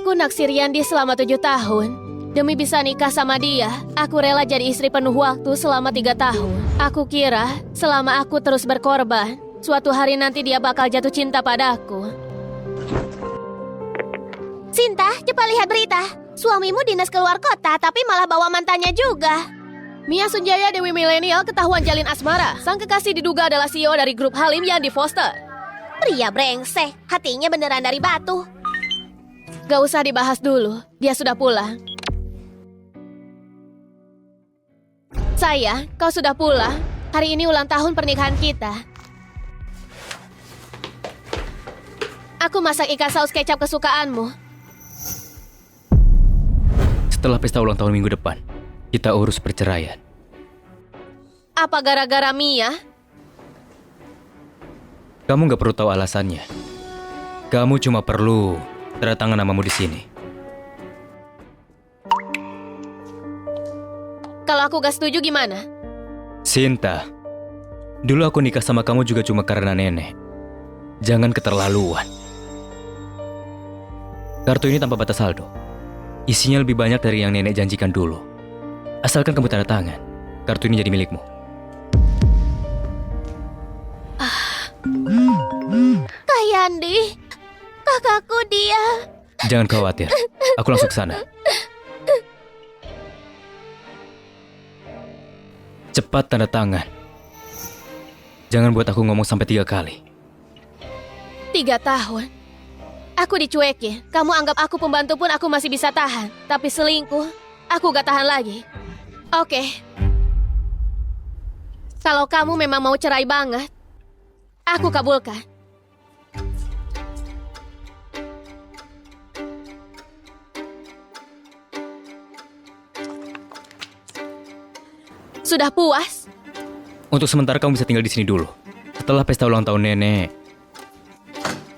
Aku naksir Yandi selama 7 tahun. Demi bisa nikah sama dia, aku rela jadi istri penuh waktu selama 3 tahun. Aku kira selama aku terus berkorban, suatu hari nanti dia bakal jatuh cinta padaku. Sinta, cepat lihat berita. Suamimu dinas keluar kota, tapi malah bawa mantannya juga. Mia Sunjaya Dewi Milenial ketahuan jalin asmara. Sang kekasih diduga adalah CEO dari grup Halim Yandi Foster. Pria brengsek, hatinya beneran dari batu. Gak usah dibahas dulu, dia sudah pulang. Sayang, kau sudah pulang. Hari ini ulang tahun pernikahan kita. Aku masak ikan saus kecap kesukaanmu. Setelah pesta ulang tahun minggu depan, kita urus perceraian. Apa gara-gara Mia? Kamu gak perlu tahu alasannya. Kamu cuma perlu tanda tangan namamu di sini. Kalau aku gak setuju gimana? Sinta, dulu aku nikah sama kamu juga cuma karena nenek. Jangan keterlaluan. Kartu ini tanpa batas saldo. Isinya lebih banyak dari yang nenek janjikan dulu. Asalkan kamu tanda tangan, kartu ini jadi milikmu. Kak Yandi, kakakku dia. Jangan khawatir, aku langsung ke sana. Cepat tanda tangan. Jangan buat aku ngomong sampai 3 kali. 3 tahun. Aku dicuekin. Kamu anggap aku pembantu pun aku masih bisa tahan. Tapi selingkuh, aku gak tahan lagi. Oke. Kalau kamu memang mau cerai banget, aku kabulkan. Sudah puas? Untuk sementara kamu bisa tinggal di sini dulu. Setelah pesta ulang tahun nenek,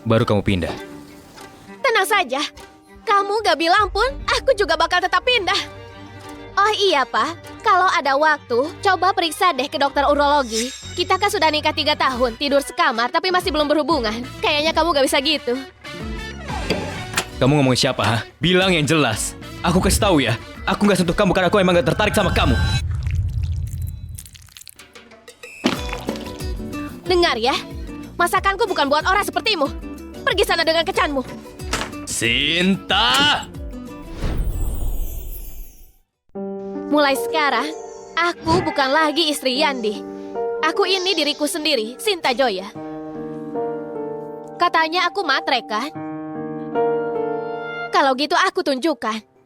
baru kamu pindah. Tenang saja. Kamu gak bilang pun, aku juga bakal tetap pindah. Oh iya, Pak. Kalau ada waktu, coba periksa deh ke dokter urologi. Kita kan sudah nikah 3 tahun, tidur sekamar, tapi masih belum berhubungan. Kayaknya kamu gak bisa gitu. Kamu ngomongin siapa, ha? Bilang yang jelas. Aku kasih tahu ya, aku gak sentuh kamu karena aku emang gak tertarik sama kamu. Dengar ya, masakanku bukan buat orang sepertimu. Pergi sana dengan kecanmu. Sinta! Mulai sekarang, aku bukan lagi istri Yandi. Aku ini diriku sendiri, Sinta Joya. Katanya aku matre kan? Kalau gitu aku tunjukkan.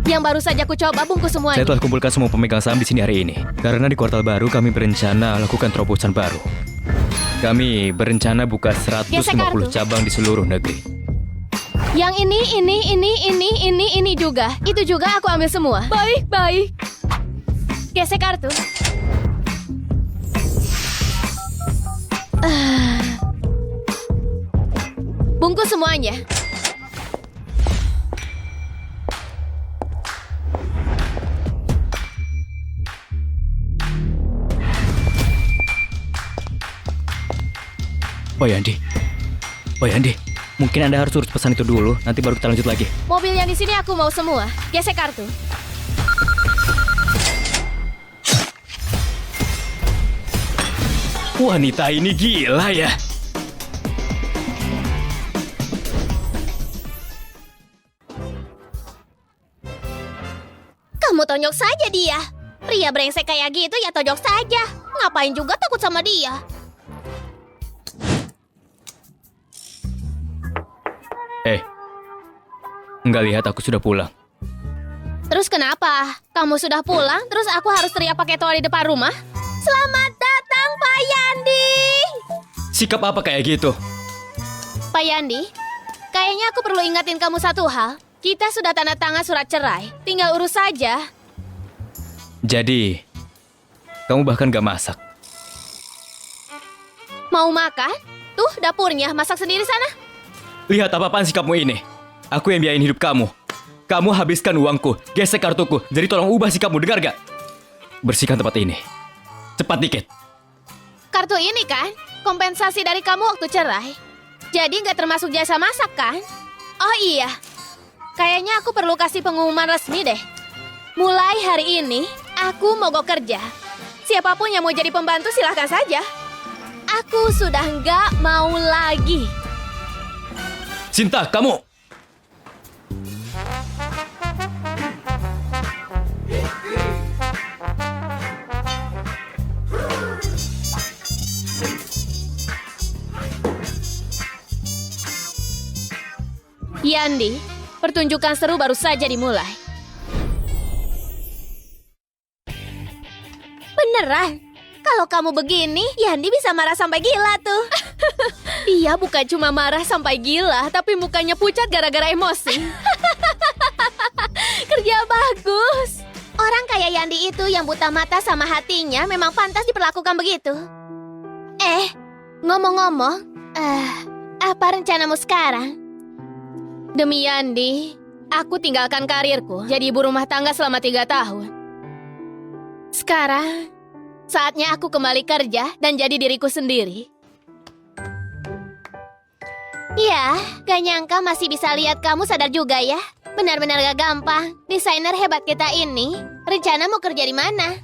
Yang baru saja aku coba bungkus semuanya. Saya telah kumpulkan semua pemegang saham di sini hari ini. Karena di kuartal baru kami berencana lakukan terobosan baru. Kami berencana buka 150 cabang di seluruh negeri. Yang ini juga. Itu juga aku ambil semua. Baik. Gesek kartu. Bungkus semuanya. Pak Yandi, mungkin Anda harus urus pesan itu dulu, nanti baru kita lanjut lagi. Mobil yang di sini aku mau semua. Gesek kartu. Wanita ini gila ya. Kamu tonjok saja dia. Pria brengsek kayak gitu ya tonjok saja. Ngapain juga takut sama dia? Nggak lihat aku sudah pulang. Terus kenapa? Kamu sudah pulang, terus aku harus teriak pakai toa di depan rumah? Selamat datang, Pak Yandi. Sikap apa kayak gitu? Pak Yandi, kayaknya aku perlu ingatin kamu satu hal. Kita sudah tanda tangan surat cerai, tinggal urus saja. Jadi, kamu bahkan gak masak. Mau makan? Tuh dapurnya, masak sendiri sana. Lihat apa-apaan sikapmu ini. Aku yang biayain hidup kamu. Kamu habiskan uangku, gesek kartuku. Jadi tolong ubah sikapmu, dengar gak? Bersihkan tempat ini. Cepat dikit. Kartu ini kan? Kompensasi dari kamu waktu cerai. Jadi nggak termasuk jasa masak kan? Oh iya. Kayaknya aku perlu kasih pengumuman resmi deh. Mulai hari ini, aku mogok kerja. Siapapun yang mau jadi pembantu silahkan saja. Aku sudah nggak mau lagi. Sinta, kamu! Yandi, pertunjukan seru baru saja dimulai. Beneran? Kalau kamu begini, Yandi bisa marah sampai gila tuh. Dia bukan cuma marah sampai gila, tapi mukanya pucat gara-gara emosi. Kerja bagus. Orang kayak Yandi itu yang buta mata sama hatinya memang pantas diperlakukan begitu. Ngomong-ngomong, apa rencanamu sekarang? Demi Yandi, aku tinggalkan karirku jadi ibu rumah tangga selama 3 tahun. Sekarang, saatnya aku kembali kerja dan jadi diriku sendiri. Ya, gak nyangka masih bisa lihat kamu sadar juga ya. Benar-benar gak gampang. Desainer hebat kita ini, rencana mau kerja di mana?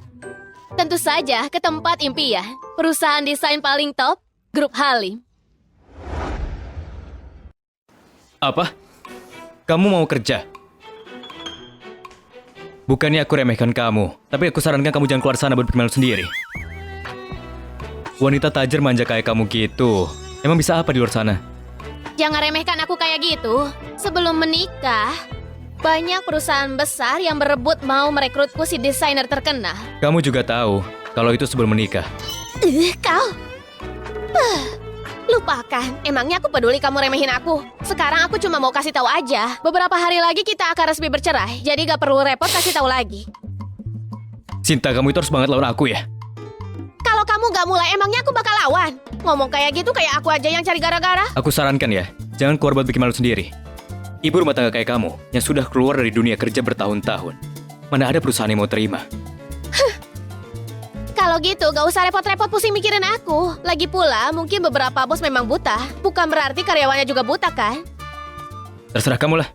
Tentu saja ke tempat impian, perusahaan desain paling top, Grup Halim. Apa? Kamu mau kerja? Bukannya aku remehkan kamu, tapi aku sarankan kamu jangan keluar sana buat bikin malu sendiri. Wanita tajir manja kayak kamu gitu, emang bisa apa di luar sana? Jangan remehkan aku kayak gitu. Sebelum menikah, banyak perusahaan besar yang berebut mau merekrutku si desainer terkenal. Kamu juga tahu kalau itu sebelum menikah. Kau? Lupakan, emangnya aku peduli kamu remehin aku? Sekarang aku cuma mau kasih tahu aja. Beberapa hari lagi kita akan resmi bercerai, jadi gak perlu repot kasih tahu lagi. Sinta, kamu itu harus banget lawan aku ya. Kalau kamu gak mulai, emangnya aku bakal lawan? Ngomong kayak gitu kayak aku aja yang cari gara-gara. Aku sarankan ya, jangan keluar buat bikin malu sendiri. Ibu rumah tangga kayak kamu, yang sudah keluar dari dunia kerja bertahun-tahun. Mana ada perusahaan yang mau terima? Kalau gitu, gak usah repot-repot pusing mikirin aku. Lagi pula, mungkin beberapa bos memang buta. Bukan berarti karyawannya juga buta, kan? Terserah kamu lah.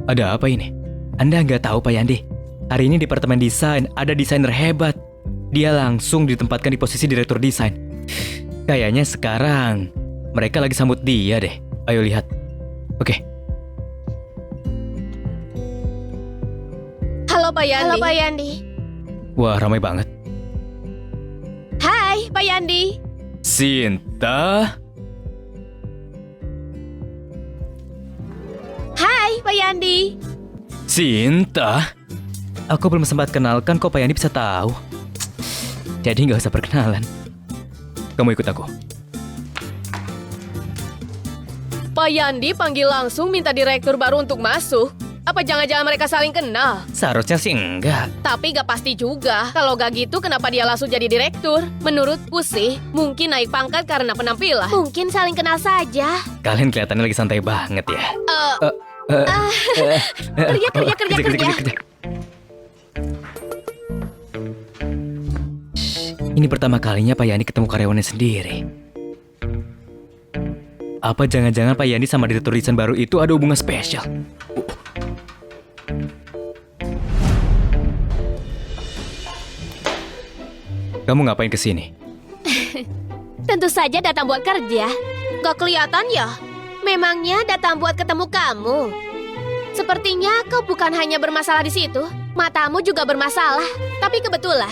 Ada apa ini? Anda nggak tahu, Pak Yandi? Hari ini Departemen Desain ada desainer hebat. Dia langsung ditempatkan di posisi direktur desain. Kayaknya sekarang mereka lagi sambut dia deh. Ayo lihat. Oke. Halo Pak Yandi. Halo Pak Yandi. Wah, ramai banget. Hai Pak Yandi. Sinta. Hai Pak Yandi. Sinta. Aku belum sempat kenalkan kok Pak Yandi bisa tahu. Jadi nggak usah perkenalan. Kamu ikut aku. Pak Yandi panggil langsung minta direktur baru untuk masuk. Apa jangan-jangan mereka saling kenal? Seharusnya sih enggak. Tapi gak pasti juga. Kalau gak gitu kenapa dia langsung jadi direktur? Menurutku sih, mungkin naik pangkat karena penampilan. Mungkin saling kenal saja. Kalian kelihatannya lagi santai banget ya. Kerja. Ini pertama kalinya Pak Yani ketemu karyawannya sendiri. Apa jangan-jangan Pak Yani sama direktur desain baru itu ada hubungan spesial? Kamu ngapain kesini? Tentu saja datang buat kerja. Gak kelihatan ya? Memangnya datang buat ketemu kamu? Sepertinya kau bukan hanya bermasalah di situ, matamu juga bermasalah. Tapi kebetulan,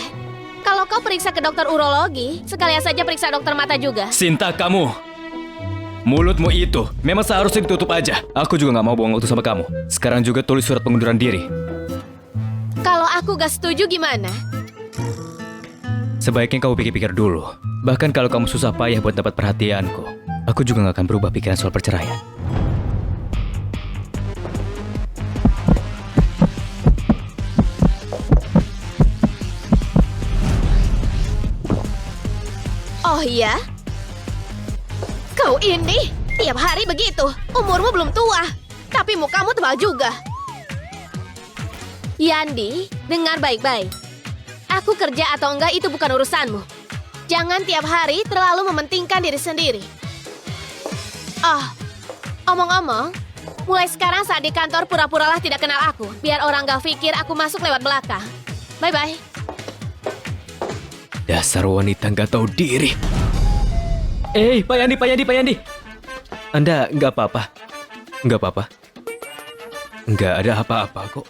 kalau kau periksa ke dokter urologi, sekalian saja periksa dokter mata juga. Sinta, kamu! Mulutmu itu memang seharusnya ditutup aja. Aku juga gak mau bohong waktu sama kamu. Sekarang juga tulis surat pengunduran diri. Kalau aku gak setuju gimana? Sebaiknya kamu pikir-pikir dulu. Bahkan kalau kamu susah payah buat dapat perhatianku, aku juga gak akan berubah pikiran soal perceraian. Oh iya? Kau ini tiap hari begitu. Umurmu belum tua, tapi mukamu tebal juga. Yandi, dengar baik-baik. Aku kerja atau enggak itu bukan urusanmu. Jangan tiap hari terlalu mementingkan diri sendiri. Omong-omong, mulai sekarang saat di kantor pura-puralah tidak kenal aku. Biar orang gak pikir aku masuk lewat belakang. Bye-bye. Dasar wanita nggak tahu diri. Pak Yandi. Anda nggak apa-apa? Nggak apa-apa. Nggak ada apa-apa kok.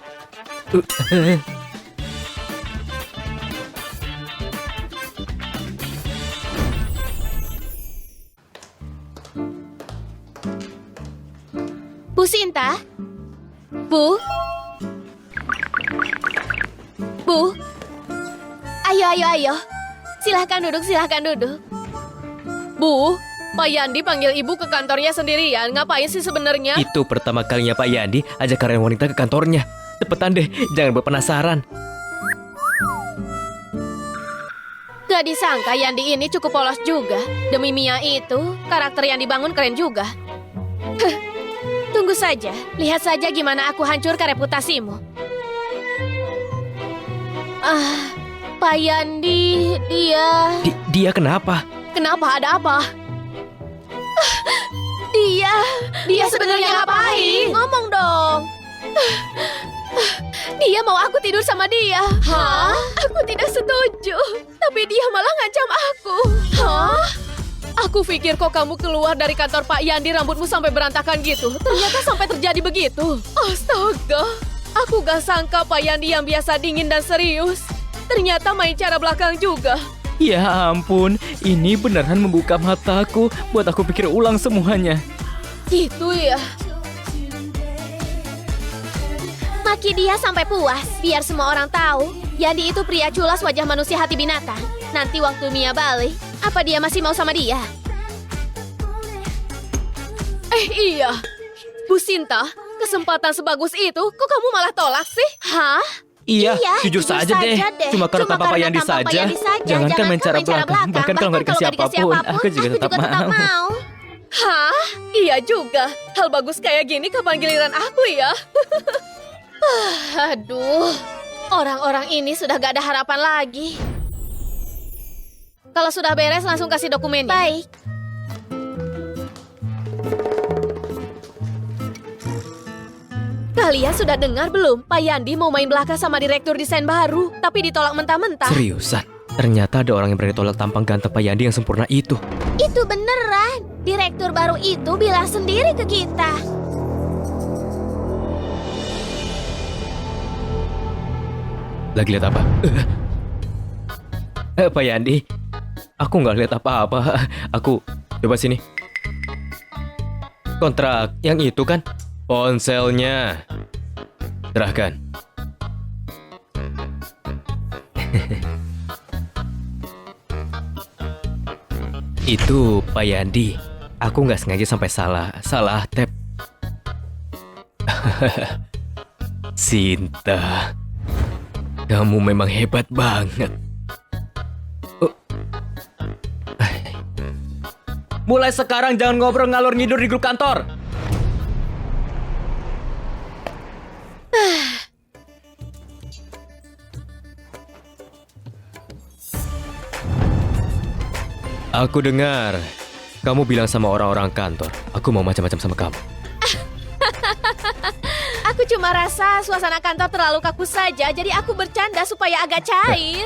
Bu Sinta? Bu? Bu? Ayo. Silahkan duduk. Bu, Pak Yandi panggil ibu ke kantornya sendirian. Ngapain sih sebenarnya? Itu pertama kalinya Pak Yandi ajak karyawan wanita ke kantornya. Cepetan deh, jangan buat penasaran. Gak disangka Yandi ini cukup polos juga. Demi Mia itu, karakter yang dibangun keren juga. Tunggu saja, lihat saja gimana aku hancurkan reputasimu. Pak Yandi, Dia kenapa? Kenapa, ada apa? Dia sebenarnya ngapain? Ngomong dong. Dia mau aku tidur sama dia. Hah? Aku tidak setuju. Tapi dia malah ngancam aku. Hah? Aku pikir kok kamu keluar dari kantor Pak Yandi rambutmu sampai berantakan gitu. Ternyata sampai terjadi begitu. Astaga. Aku gak sangka Pak Yandi yang biasa dingin dan serius. Ternyata main cara belakang juga. Ya ampun, ini beneran membuka mataku. Buat aku pikir ulang semuanya. Gitu ya. Maki dia sampai puas, biar semua orang tahu Yandi itu pria culas wajah manusia hati binatang. Nanti waktu Mia balik, apa dia masih mau sama dia? Iya. Bu Sinta, kesempatan sebagus itu, kok kamu malah tolak sih? Hah? Iya, jujur saja deh. Cuma karena tanpa Pak Yandi saja. Jangankan main cara belakang, bahkan kalau nggak dikasih apapun, aku juga tetap mau. Hah? Iya juga. Hal bagus kayak gini kapan giliran aku ya? Aduh, orang-orang ini sudah gak ada harapan lagi. Kalau sudah beres langsung kasih dokumennya. Baik. Kalian sudah dengar belum? Pak Yandi mau main belaka sama direktur desain baru, tapi ditolak mentah-mentah. Seriusan? Ternyata ada orang yang berani tolak tampang ganteng Pak Yandi yang sempurna itu. Itu beneran. Direktur baru itu bilang sendiri ke kita. Lagi lihat apa? Pak Yandi, aku nggak lihat apa-apa. Aku coba sini. Kontrak yang itu kan? Ponselnya. Serahkan. Itu Pak Yandi. Aku nggak sengaja sampai salah tap. Sinta, kamu memang hebat banget. Mulai sekarang jangan ngobrol ngalor ngidur di grup kantor. Aku dengar kamu bilang sama orang-orang kantor, aku mau macam-macam sama kamu. Aku cuma rasa suasana kantor terlalu kaku saja, jadi aku bercanda supaya agak cair.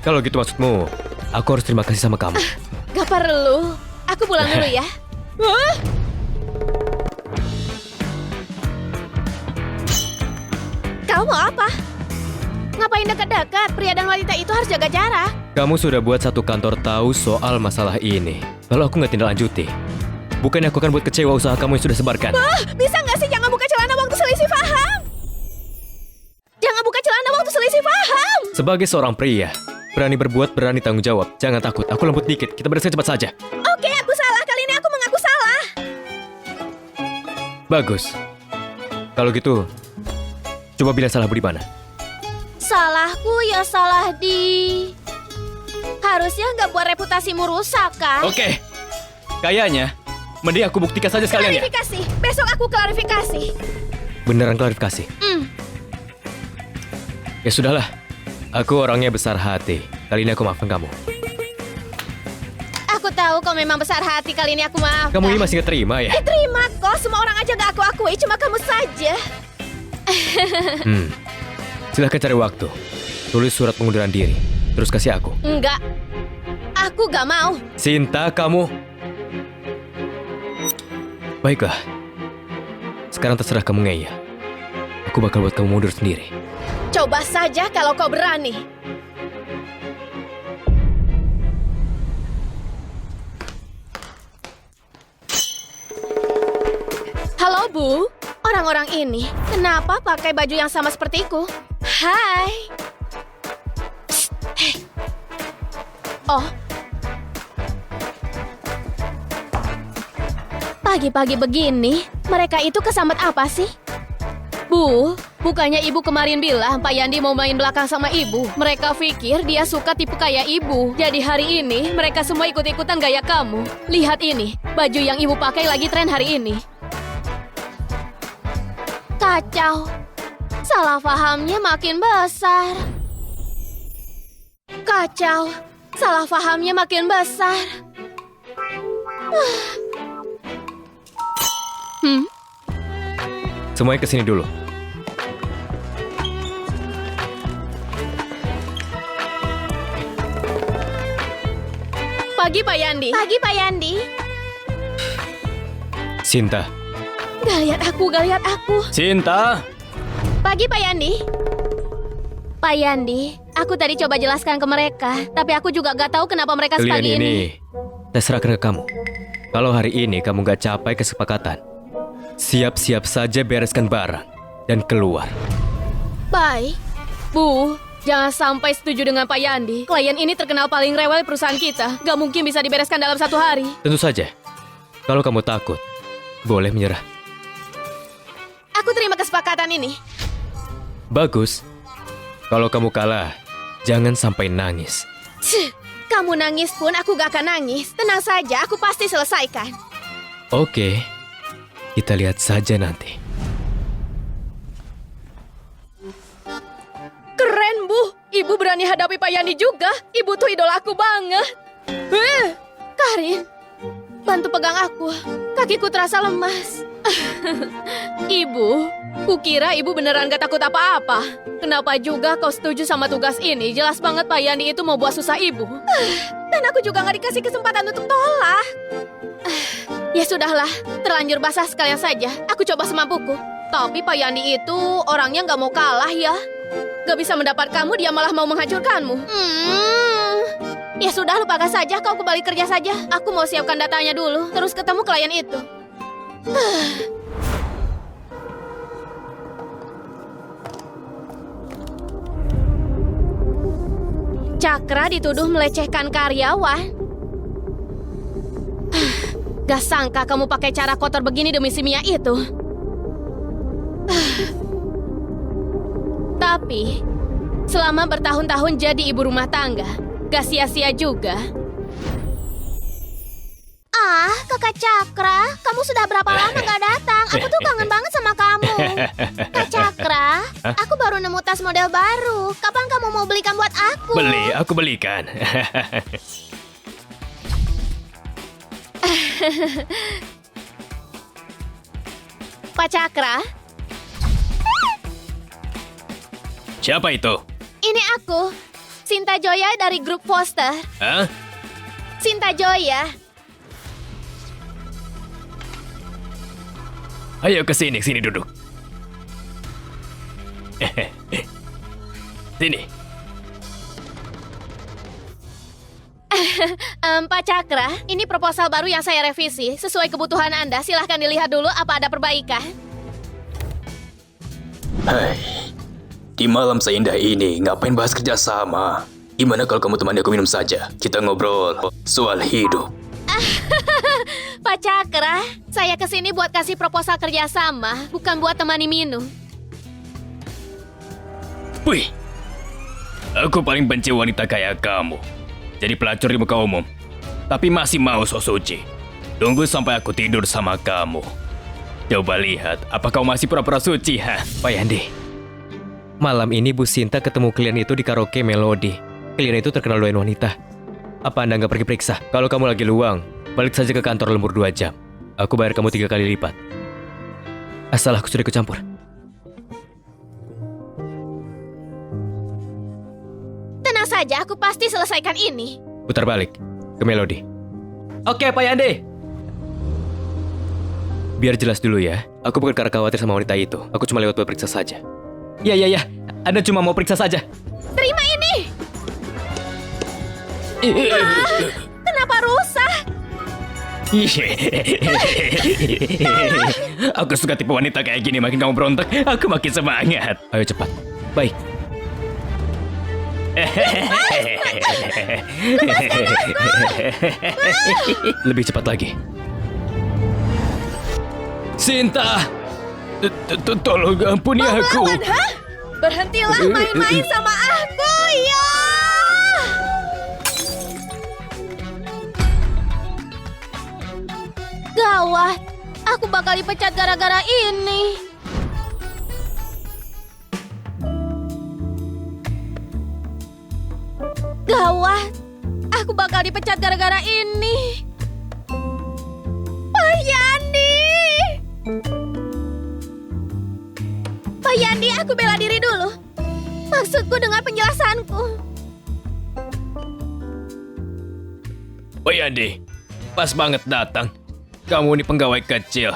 Kalau gitu maksudmu, aku harus terima kasih sama kamu. Gak perlu, aku pulang dulu ya. Kau mau apa? Ngapain dekat-dekat? Pria dan wanita itu harus jaga jarak. Kamu sudah buat satu kantor tahu soal masalah ini. Kalau aku nggak tindak lanjuti, bukannya aku akan buat kecewa usaha kamu yang sudah sebarkan. Bisa nggak sih jangan buka celana waktu selisih paham? Jangan buka celana waktu selisih paham. Sebagai seorang pria, berani berbuat, berani tanggung jawab. Jangan takut, aku lembut dikit. Kita bereskan cepat saja. Oke, aku salah. Kali ini aku mengaku salah. Bagus. Kalau gitu, coba bilang salahmu di mana? Salahku ya salah di... Harusnya nggak buat reputasimu rusak, kan? Oke. Kayaknya, mending aku buktikan saja sekalian ya. Klarifikasi. Besok aku klarifikasi. Beneran klarifikasi. Ya sudahlah, aku orangnya besar hati. Kali ini aku maafkan kamu. Aku tahu kau memang besar hati, kali ini aku maafkan. Kamu ini masih gak terima ya? Terima kok, semua orang aja gak aku akui, cuma kamu saja. Silahkan cari waktu. Tulis surat pengunduran diri. Terus kasih aku. Enggak, aku gak mau. Sinta, kamu... Baiklah. Sekarang terserah kamu, Ngeya. Aku bakal buat kamu mundur sendiri. Coba saja kalau kau berani. Halo, Bu. Orang-orang ini kenapa pakai baju yang sama sepertiku? Hai. Psst, hei. Oh. Pagi-pagi begini, mereka itu kesambet apa sih? Bu, bukannya ibu kemarin bilang Pak Yandi mau main belakang sama ibu. Mereka pikir dia suka tipe kayak ibu. Jadi hari ini mereka semua ikut-ikutan gaya kamu. Lihat ini, baju yang ibu pakai lagi tren hari ini. Kacau. Salah pahamnya makin besar. Kacau. Salah pahamnya makin besar. Semuanya kesini dulu. Pagi, Pak Yandi. Pagi, Pak Yandi. Sinta. Gak lihat aku. Sinta! Pagi, Pak Yandi. Pak Yandi, aku tadi coba jelaskan ke mereka, tapi aku juga gak tahu kenapa mereka Kalian sepagi ini. saya serahkan ke kamu. Kalau hari ini kamu gak capai kesepakatan, siap-siap saja bereskan barang dan keluar. Baik. Bu, jangan sampai setuju dengan Pak Yandi. Klien ini terkenal paling rewel di perusahaan kita. Gak mungkin bisa dibereskan dalam 1 hari. Tentu saja. Kalau kamu takut, boleh menyerah. Aku terima kesepakatan ini. Bagus. Kalau kamu kalah, jangan sampai nangis. Cih, kamu nangis pun aku gak akan nangis. Tenang saja, aku pasti selesaikan. Oke, kita lihat saja nanti. Keren, Bu. Ibu berani hadapi Pak Yandi juga. Ibu tuh idolaku banget. Karin, bantu pegang aku. Kakiku terasa lemas. Ibu, kukira ibu beneran gak takut apa-apa. Kenapa juga kau setuju sama tugas ini? Jelas banget Pak Yandi itu mau buat susah ibu. Dan aku juga gak dikasih kesempatan untuk tolak. Ya sudahlah, terlanjur basah sekalian saja. Aku coba semampuku. Tapi Pak Yandi itu orangnya gak mau kalah ya. Gak bisa mendapat kamu, dia malah mau menghancurkanmu. Ya sudah, lupakan saja. Kau kembali kerja saja. Aku mau siapkan datanya dulu. Terus ketemu klien itu. Cakra dituduh melecehkan karyawan. Gak sangka kamu pakai cara kotor begini demi si Mia itu. Tapi, selama bertahun-tahun jadi ibu rumah tangga, gak sia-sia juga. Ah, Kakak Cakra, kamu sudah berapa lama gak datang? Aku tuh kangen banget sama kamu. Kak Cakra, aku baru nemu tas model baru. Kapan kamu mau belikan buat aku? Beli, aku belikan. Pak Cakra, Siapa itu? ini aku, Sinta Joya dari grup Foster. Hah? Sinta Joya. Ayo ke sini, duduk. Sini. Pak Cakra, ini proposal baru yang saya revisi. Sesuai kebutuhan Anda, silahkan dilihat dulu apa ada perbaikan. Hai, di malam seindah ini ngapain bahas kerjasama? Gimana kalau kamu temani aku minum saja? Kita ngobrol soal hidup. Pak Cakra, saya kesini buat kasih proposal kerjasama, bukan buat temani minum. Wih, aku paling benci wanita kayak kamu. Jadi pelacur di muka umum, tapi masih mau sok suci. Tunggu sampai aku tidur sama kamu. Coba lihat, apa kau masih pura-pura suci, ha? Pak Yandi, Malam ini Bu Sinta ketemu klien itu di karaoke Melody. Klien itu terkenal doyan wanita. Apa Anda nggak pergi periksa? Kalau kamu lagi luang, balik saja ke kantor lembur 2 jam. Aku bayar kamu 3 kali lipat. Asal aku sudah ikut campur. Tenang saja, aku pasti selesaikan ini. Putar balik ke Melody. Oke, Pak Yande. Biar jelas dulu ya, aku bukan karena khawatir sama wanita itu. Aku cuma lewat buat periksa saja. Ya. Anda cuma mau periksa saja. Terima ini. Kenapa rusak? Aku suka tipe wanita kayak gini. Makin kamu berontak, aku makin semangat. Ayo cepat. Baik. Lebih cepat lagi. Sinta, tolong ampuni aku. Melawan, hah? Berhentilah main-main sama aku, ya! Gawat, aku bakal dipecat gara-gara ini. Gawat, aku bakal dipecat gara-gara ini. Pak Yandi! Pak Yandi, aku bela diri dulu. Maksudku dengar penjelasanku. Oh Yandi, pas banget datang. Kamu ini pegawai kecil.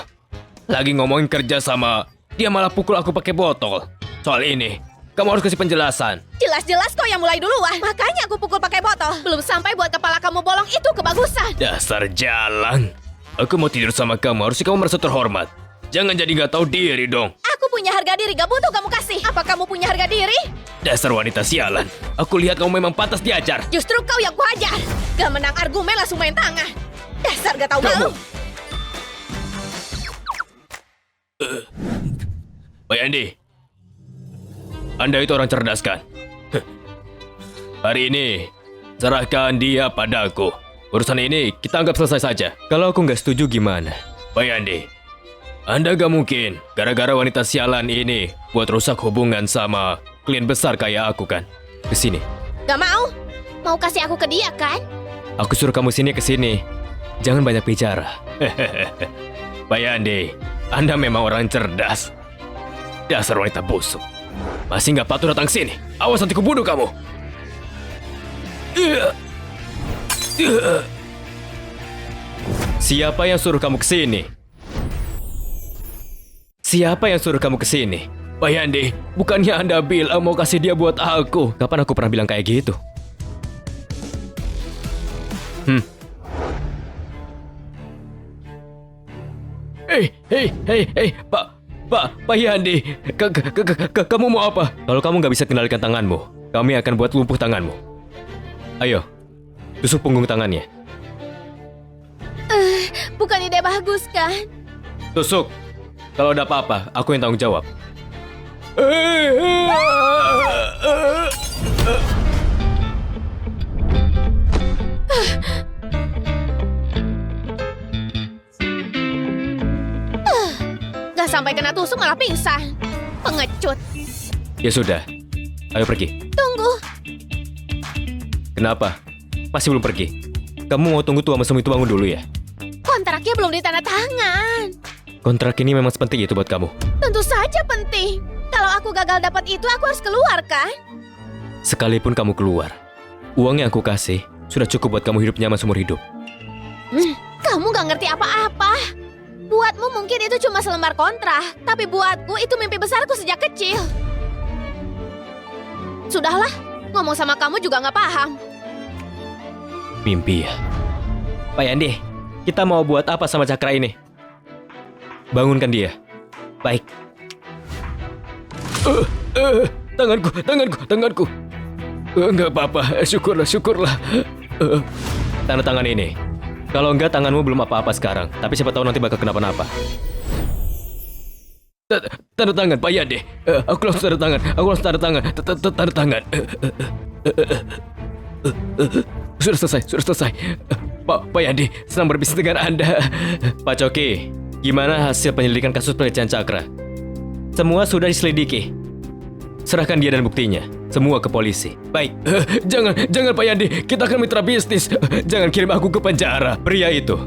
Lagi ngomongin kerja sama, dia malah pukul aku pakai botol. Soal ini, kamu harus kasih penjelasan. Jelas-jelas kau yang mulai duluan. Makanya aku pukul pakai botol. Belum sampai buat kepala kamu bolong itu kebagusan. Dasar jalang. Aku mau tidur sama kamu, harusnya kamu merasa terhormat. Jangan jadi nggak tahu diri dong. Aku punya harga diri, gak butuh kamu kasih. Apa kamu punya harga diri? Dasar wanita sialan. Aku lihat kamu memang pantas diajar. Justru kau yang kuhajar. Gak menang argumen langsung main tangan. Dasar gak tahu malu. Pak Yandi, Anda itu orang cerdas kan? Hari ini, serahkan dia padaku. Urusan ini kita anggap selesai saja. Kalau aku nggak setuju gimana? Pak Yandi, Anda gak mungkin gara-gara wanita sialan ini buat rusak hubungan sama klien besar kayak aku kan? Kesini. Gak mau? Mau kasih aku ke dia kan? Aku suruh kamu ke sini. Jangan banyak bicara. Pak Yandi, Anda memang orang cerdas. Dasar wanita busuk. Masih nggak patut datang sini. Awas nanti kubunuh kamu. Siapa yang suruh kamu kesini? Siapa yang suruh kamu kesini? Pak Yandi, bukannya Anda bilang mau kasih dia buat aku? Kapan aku pernah bilang kayak gitu? Hei, Pak Yandi, kamu mau apa? Kalau kamu nggak bisa kendalikan tanganmu, kami akan buat lumpuh tanganmu. Ayo, tusuk punggung tangannya. Bukan ide bagus kan? Tusuk. Kalau ada apa-apa, aku yang tanggung jawab. Gak sampai kena tusuk malah pingsan. Pengecut. Ya sudah, ayo pergi. Tunggu. Kenapa? Masih belum pergi? Kamu mau tunggu tua mesum itu bangun dulu ya? Kontraknya belum ditandatangan. Kontrak ini memang sepenting itu buat kamu. Tentu saja penting. Kalau aku gagal dapat itu, aku harus keluar kan? Sekalipun kamu keluar, uang yang aku kasih sudah cukup buat kamu hidup nyaman seumur hidup. Kamu gak ngerti apa-apa. Buatmu mungkin itu cuma selembar kontrak, tapi buatku itu mimpi besarku sejak kecil. Sudahlah, ngomong sama kamu juga gak paham. Mimpi ya. Pak Yandi, kita mau buat apa sama Cakra ini? Bangunkan dia. Baik. Tanganku. Enggak apa-apa, syukurlah. Tanda tangan ini. Kalau enggak, tanganmu belum apa-apa sekarang. Tapi siapa tahu nanti bakal kenapa-napa. Tanda tangan, Pak Yandi. Aku langsung tanda tangan. Tanda tangan. Sudah selesai. Pak Yandi, senang berbisnis dengan Anda. Pak Coki, gimana hasil penyelidikan kasus pelecehan Cakra? Semua sudah diselidiki. Serahkan dia dan buktinya. Semua ke polisi. Baik. Jangan Pak Yandi. Kita kan mitra bisnis. Jangan kirim aku ke penjara. Pria itu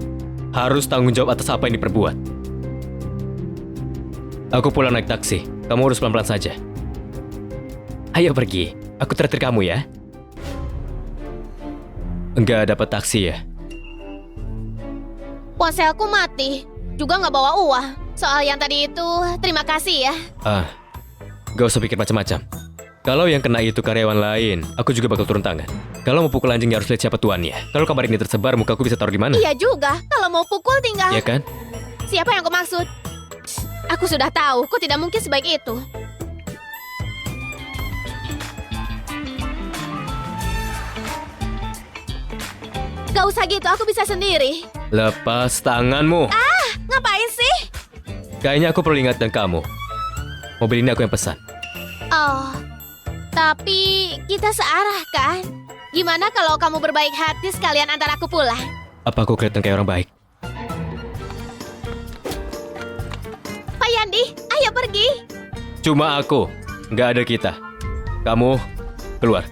harus tanggung jawab atas apa yang diperbuat. Aku pulang naik taksi. Kamu urus pelan-pelan saja. Ayo pergi. Aku traktir kamu ya. Enggak dapat taksi ya? Ponselku mati. Juga nggak bawa uang. Soal yang tadi itu, terima kasih ya. Gak usah pikir macam-macam. Kalau yang kena itu karyawan lain, aku juga bakal turun tangan. Kalau mau pukul anjing harus lihat siapa tuannya. Kalau kabar ini tersebar, mukaku bisa taruh di mana? Iya juga. Kalau mau pukul tinggal. Iya kan? Siapa yang kau maksud? Aku sudah tahu. Kau tidak mungkin sebaik itu. Gak usah gitu. Aku bisa sendiri. Lepas tanganmu. Ngapain sih? Kayaknya aku perlu ingatkan kamu. Mobil ini aku yang pesan. Oh, tapi kita searah kan? Gimana kalau kamu berbaik hati sekalian antar aku pulang? Apa aku kelihatan kayak orang baik? Pak Yandi, ayo pergi. Cuma aku. Nggak ada kita. Kamu keluar.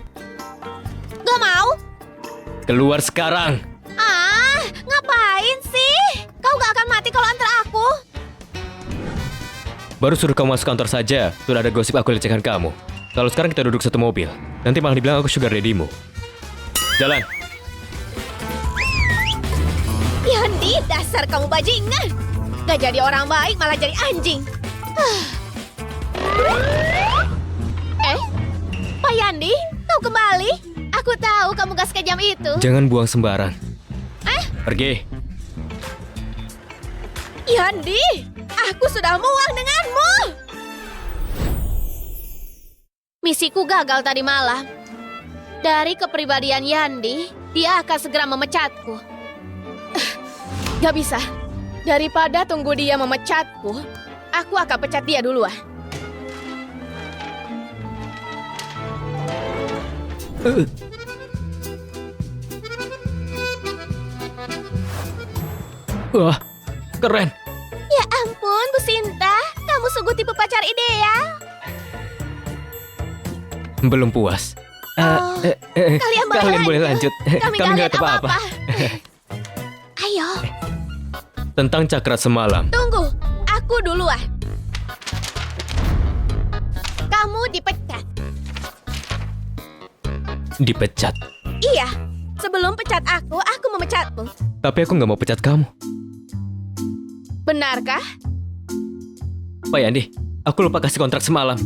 Gak mau? Keluar sekarang. Ngapain sih? Kau gak akan mati kalau antar aku. Baru suruh kamu masuk kantor saja, sudah ada gosip aku lecehkan kamu. Kalau sekarang kita duduk satu mobil, nanti malah dibilang aku sugar daddy-mu. Jalan. Yandi, dasar kamu bajingan. Gak jadi orang baik, malah jadi anjing. Pak Yandi, kau kembali? Aku tahu kamu gak sekejam itu. Jangan buang sembarang. Pergi. Yandi, aku sudah muak denganmu. Misiku gagal tadi malam. Dari kepribadian Yandi, dia akan segera memecatku. Gak bisa. Daripada tunggu dia memecatku, aku akan pecat dia duluan. Wah, keren. Ya ampun, Bu Sinta. Kamu sungguh tipe pacar ideal. Belum puas. Kalian boleh lanjut. Kami gak lihat apa-apa. Ayo, Tentang cakra semalam. tunggu. Aku duluan. Kamu dipecat. Dipecat. Iya, sebelum pecat aku memecatmu. Tapi aku nggak mau pecat kamu. Benarkah? Pak Yandi, aku lupa kasih kontrak semalam.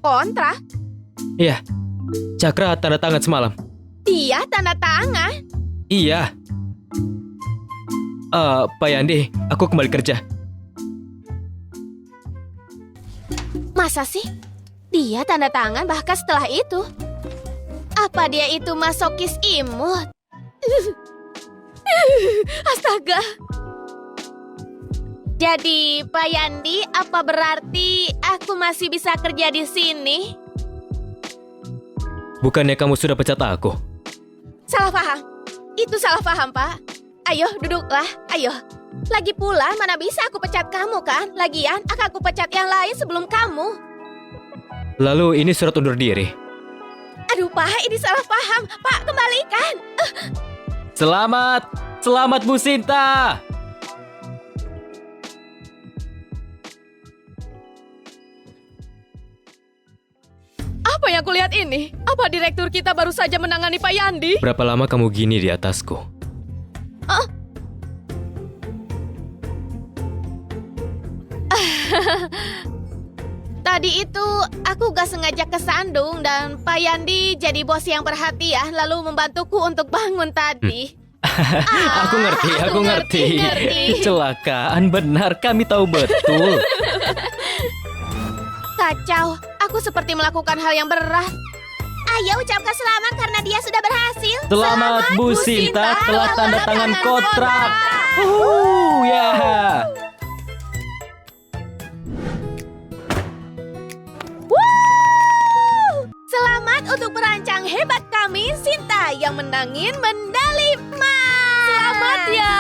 Kontrak? Iya. Cakra tanda tangan semalam. Dia tanda tangan. Iya. Pak Yandi, aku kembali kerja. Masa sih? Dia tanda tangan bahkan setelah itu. Apa dia itu masokis imut? Astaga. Jadi, Pak Yandi, apa berarti aku masih bisa kerja di sini? Bukannya kamu sudah pecat aku? Salah paham. Itu salah paham, Pak. Ayo, duduklah. Ayo. Lagi pula, mana bisa aku pecat kamu, kan? Lagian, akan aku pecat yang lain sebelum kamu. Lalu ini surat undur diri. Aduh, Pak, ini salah paham. Pak, kembalikan. Selamat! Selamat Bu Sinta! Apa yang kulihat ini? Apa direktur kita baru saja menangani Pak Yandi? Berapa lama kamu gini di atasku? Tadi itu aku gak sengaja kesandung dan Pak Yandi jadi bos yang perhatian lalu membantuku untuk bangun tadi. Aku ngerti. ngerti. Kecelakaan benar, kami tahu betul. Kacau, aku seperti melakukan hal yang berat. Ayo ucapkan selamat karena dia sudah berhasil. Selamat Bu Sinta telah tanda tangan kontrak. Ya. Selamat untuk perancang hebat kami, Sinta, yang menangin medali emas. Selamat ya.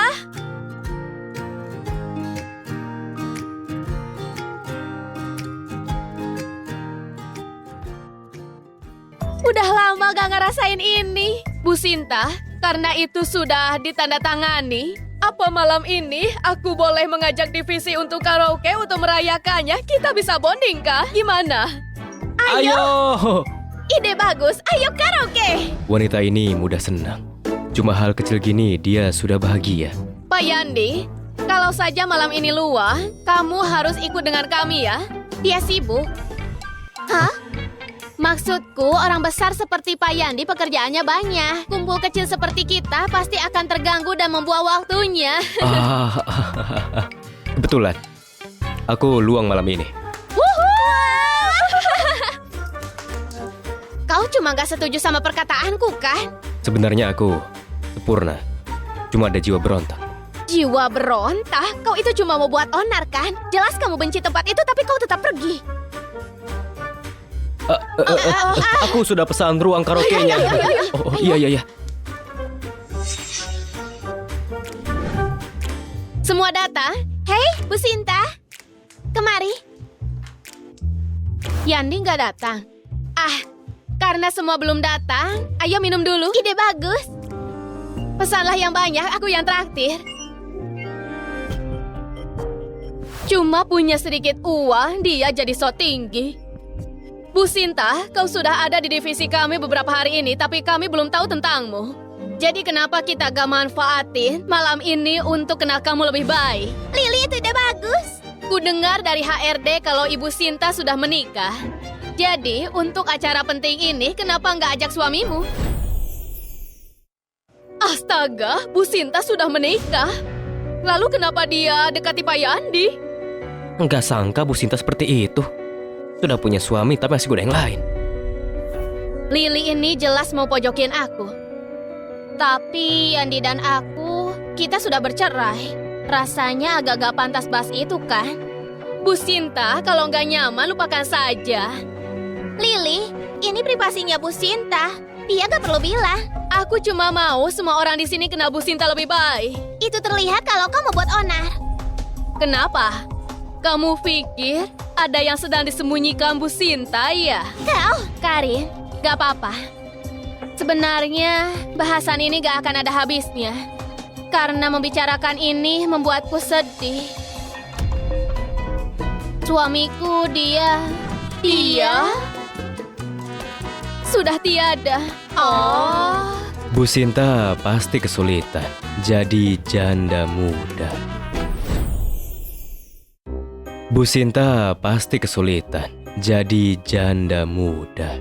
Udah lama gak ngerasain ini. Bu Sinta, karena itu sudah ditandatangani, apa malam ini aku boleh mengajak divisi untuk karaoke untuk merayakannya? Kita bisa bonding kah? Gimana? Ayo! Ide bagus, ayo karaoke! Wanita ini mudah senang. Cuma hal kecil gini dia sudah bahagia. Pak Yandi, kalau saja malam ini luang, kamu harus ikut dengan kami ya. Dia sibuk. Hah? Maksudku, orang besar seperti Pak Yandi pekerjaannya banyak. Kumpul kecil seperti kita pasti akan terganggu dan membuang waktunya. Kebetulan. Aku luang malam ini. Kau cuma gak setuju sama perkataanku kan? Sebenarnya aku sempurna. Cuma ada jiwa berontak. Jiwa berontak? Kau itu cuma mau buat onar kan? Jelas kamu benci tempat itu tapi kau tetap pergi. Aku sudah pesan ruang karaoke-nya. Oh, iya. Semua datang? Hei, Bu Sinta. Kemari. Yandi nggak datang. Karena semua belum datang, ayo minum dulu. Ide bagus. Pesanlah yang banyak, aku yang traktir. Cuma punya sedikit uang, dia jadi so tinggi. Bu Sinta, kau sudah ada di divisi kami beberapa hari ini, tapi kami belum tahu tentangmu. Jadi kenapa kita gak manfaatin malam ini untuk kenal kamu lebih baik? Lili, itu ide bagus. Ku dengar dari HRD kalau Ibu Sinta sudah menikah. Jadi, untuk acara penting ini, kenapa nggak ajak suamimu? Astaga, Bu Sinta sudah menikah. Lalu kenapa dia dekati Pak Yandi? Enggak sangka Bu Sinta seperti itu. Sudah punya suami tapi masih goda yang lain. Lili ini jelas mau pojokin aku. Tapi Yandi dan aku, kita sudah bercerai. Rasanya agak gak pantas bahas itu kan? Bu Sinta, kalau nggak nyaman lupakan saja. Lili, ini privasinya Bu Sinta. Dia gak perlu bilang. Aku cuma mau semua orang di sini kenal Bu Sinta lebih baik. Itu terlihat kalau kamu buat onar. Kenapa? Kamu pikir ada yang sedang disembunyikan Bu Sinta ya? Kau, Karin, gak apa-apa. Sebenarnya bahasan ini gak akan ada habisnya. Karena membicarakan ini membuatku sedih. Suamiku dia sudah tiada. Oh. Bu Sinta pasti kesulitan jadi janda muda. Bu Sinta pasti kesulitan jadi janda muda.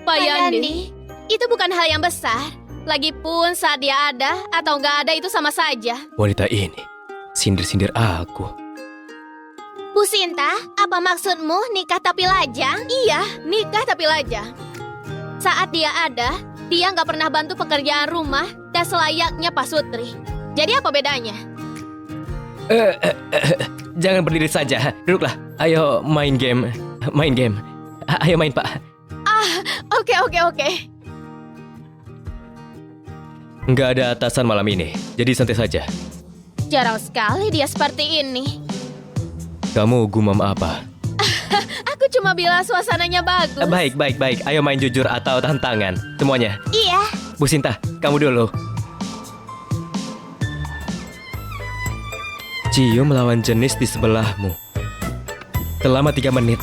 Pak Yandi, itu bukan hal yang besar. Lagipun saat dia ada atau nggak ada itu sama saja. Wanita ini sindir-sindir aku. Bu Sinta, apa maksudmu nikah tapi lajang? Iya, nikah tapi lajang. Saat dia ada, dia nggak pernah bantu pekerjaan rumah dan selayaknya Pak Sutri. Jadi apa bedanya? Jangan berdiri saja, duduklah. Ayo main game. Ayo main, Pak. Oke. Nggak ada atasan malam ini, jadi santai saja. Jarang sekali dia seperti ini. Kamu gumam apa? Aku cuma bilang suasananya bagus. Baik. Ayo main jujur atau tantangan. Semuanya. Iya. Bu Sinta, kamu dulu. Cium lawan jenis di sebelahmu. Selama 3 menit.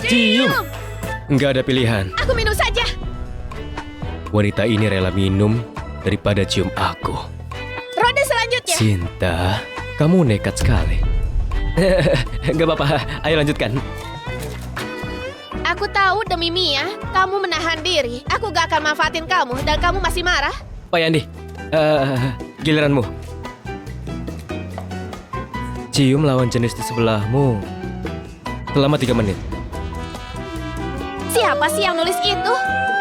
Cium. Nggak ada pilihan. Aku minum saja. Wanita ini rela minum daripada cium aku. Ronde selanjutnya. Sinta, kamu nekat sekali. Nggak apa-apa, ayo lanjutkan. Aku tahu demi Mia, kamu menahan diri. Aku gak akan manfaatin kamu dan kamu masih marah. Pak Yandi, giliranmu. Cium lawan jenis di sebelahmu selama 3 menit. Siapa sih yang nulis itu?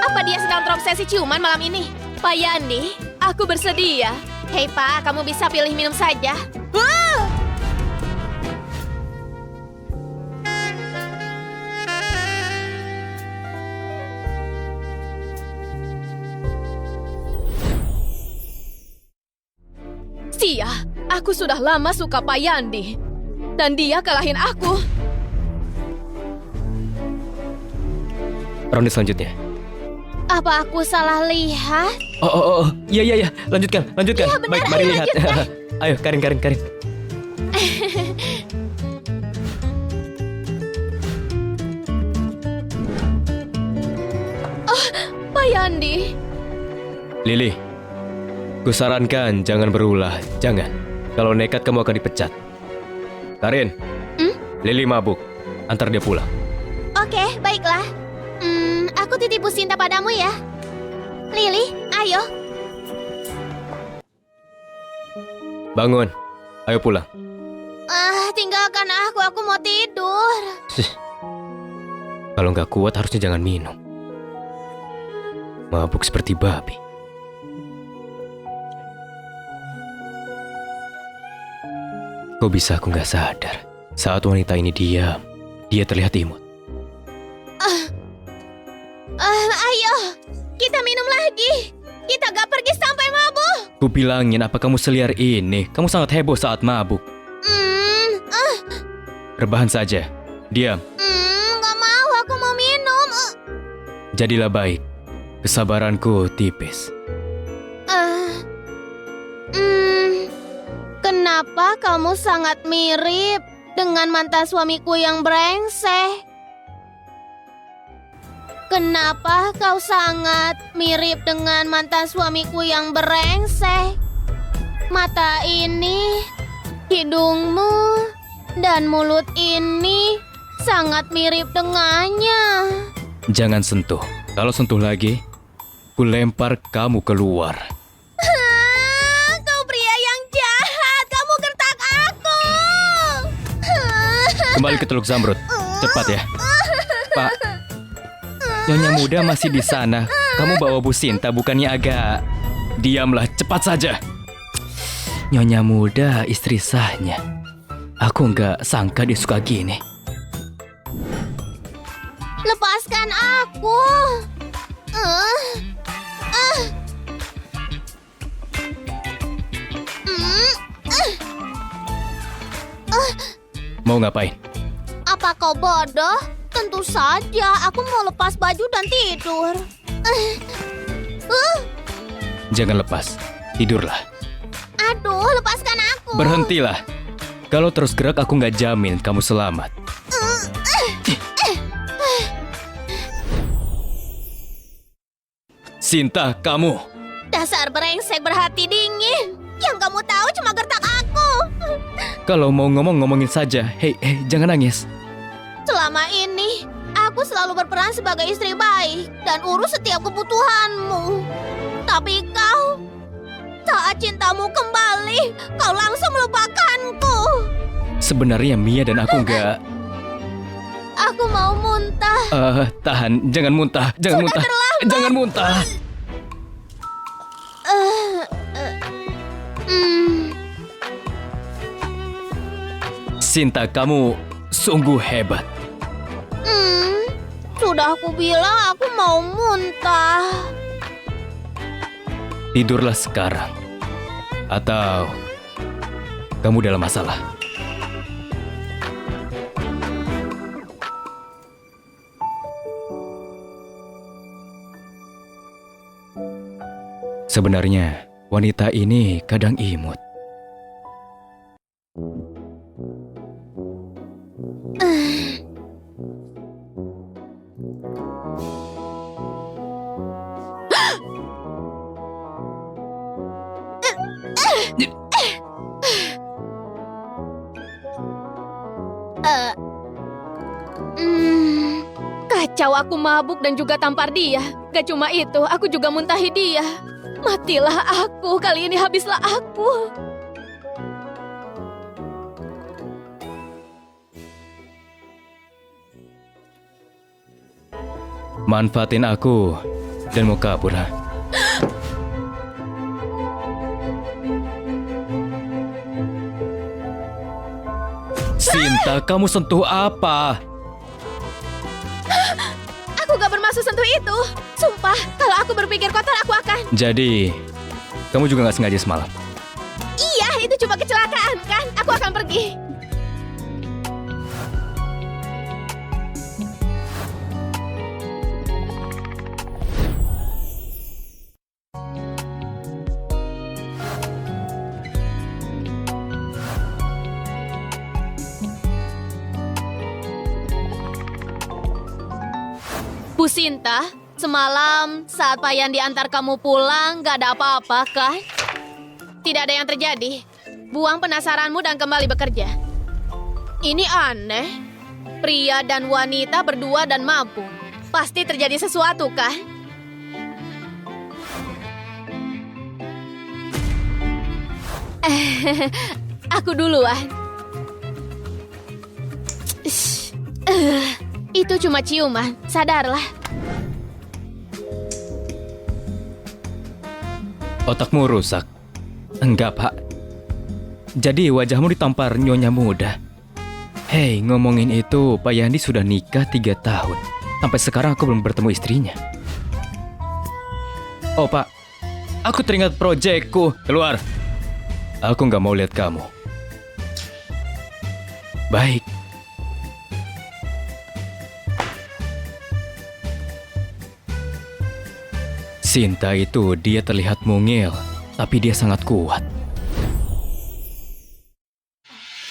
Apa dia sedang terobsesi ciuman malam ini? Pak Yandi, aku bersedia. Hei Pak, kamu bisa pilih minum saja. Sia, aku sudah lama suka Pak Yandi. dan dia kalahin aku. Ronde selanjutnya. Apa aku salah lihat? Oh. Iya. Lanjutkan. Iya, benar, Baik, mari ayo, lihat. lanjutkan. Ayo, Karin. Pak Yandi, Lily, kusarankan jangan berulah. Jangan. Kalau nekat kamu akan dipecat. Karin, Lily mabuk. Antar dia pulang. Oke, baiklah. Aku titip Bu Sinta padamu ya. Lily, ayo. Bangun. Ayo pulang. Tinggalkan aku mau tidur. Kalau nggak kuat harusnya jangan minum. Mabuk seperti babi. Kok bisa aku nggak sadar? Saat wanita ini diam, dia terlihat imut. Ayo, kita minum lagi. Kita gak pergi sampai mabuk. Ku bilangin apa kamu seliar ini? Kamu sangat heboh saat mabuk. Rebahan saja. Diam. Gak mau, aku mau minum. Jadilah baik. Kesabaranku tipis. Kenapa kamu sangat mirip dengan mantan suamiku yang brengsek? Kenapa kau sangat mirip dengan mantan suamiku yang brengsek? Mata ini, hidungmu, dan mulut ini sangat mirip dengannya. Jangan sentuh. Kalau sentuh lagi, ku lempar kamu keluar. Kau pria yang jahat, kamu gertak aku. Kembali ke Teluk Zamrud. Cepat ya. Pak, Nyonya Muda masih di sana. Kamu bawa Bu Sinta, bukannya agak... Diamlah, cepat saja. Nyonya Muda istri sahnya. Aku nggak sangka dia suka gini. Lepaskan aku. Mau ngapain? Apa kau bodoh? Tentu saja, aku mau lepas baju dan tidur. Jangan lepas. Tidurlah. Aduh, lepaskan aku. Berhentilah. Kalau terus gerak aku nggak jamin kamu selamat. Sinta, kamu. Dasar brengsek berhati dingin. Yang kamu tahu cuma gertak aku. Kalau mau ngomongin saja. Hei, jangan nangis. Selama ini, aku selalu berperan sebagai istri baik dan urus setiap kebutuhanmu. Tapi kau, saat cintamu kembali, kau langsung melupakanku. Sebenarnya Mia dan aku nggak... Aku mau muntah. Tahan. Jangan muntah. Jangan Sudah muntah. terlambat. Jangan muntah. Sinta, kamu sungguh hebat. Sudah aku bilang aku mau muntah. Tidurlah sekarang. Atau kamu dalam masalah. Sebenarnya wanita ini kadang imut. Kacau, aku mabuk dan juga tampar dia. Gak cuma itu, aku juga muntahi dia. Matilah aku, kali ini habislah aku. Manfaatin aku dan mau kabur, ha? Sinta, kamu sentuh apa? Aku gak bermaksud sentuh itu. Sumpah, kalau aku berpikir kotor, aku akan... Jadi, kamu juga gak sengaja semalam? Iya, itu cuma kecelakaan kan? Aku akan pergi. Bu Sinta, semalam saat Pak Yandi antar kamu pulang, gak ada apa-apa kan? Tidak ada yang terjadi. Buang penasaranmu dan kembali bekerja. Ini aneh. Pria dan wanita berdua dan mabuk. Pasti terjadi sesuatu kan? Aku duluan. Itu cuma ciuman, sadarlah. Otakmu rusak. Enggak, Pak. Jadi wajahmu ditampar nyonya muda. Hei, ngomongin itu, Pak Yandi sudah nikah 3 tahun. Sampai sekarang aku belum bertemu istrinya. Oh, Pak. Aku teringat proyekku. Keluar. Aku nggak mau lihat kamu. Baik. Sinta itu dia terlihat mungil, tapi dia sangat kuat.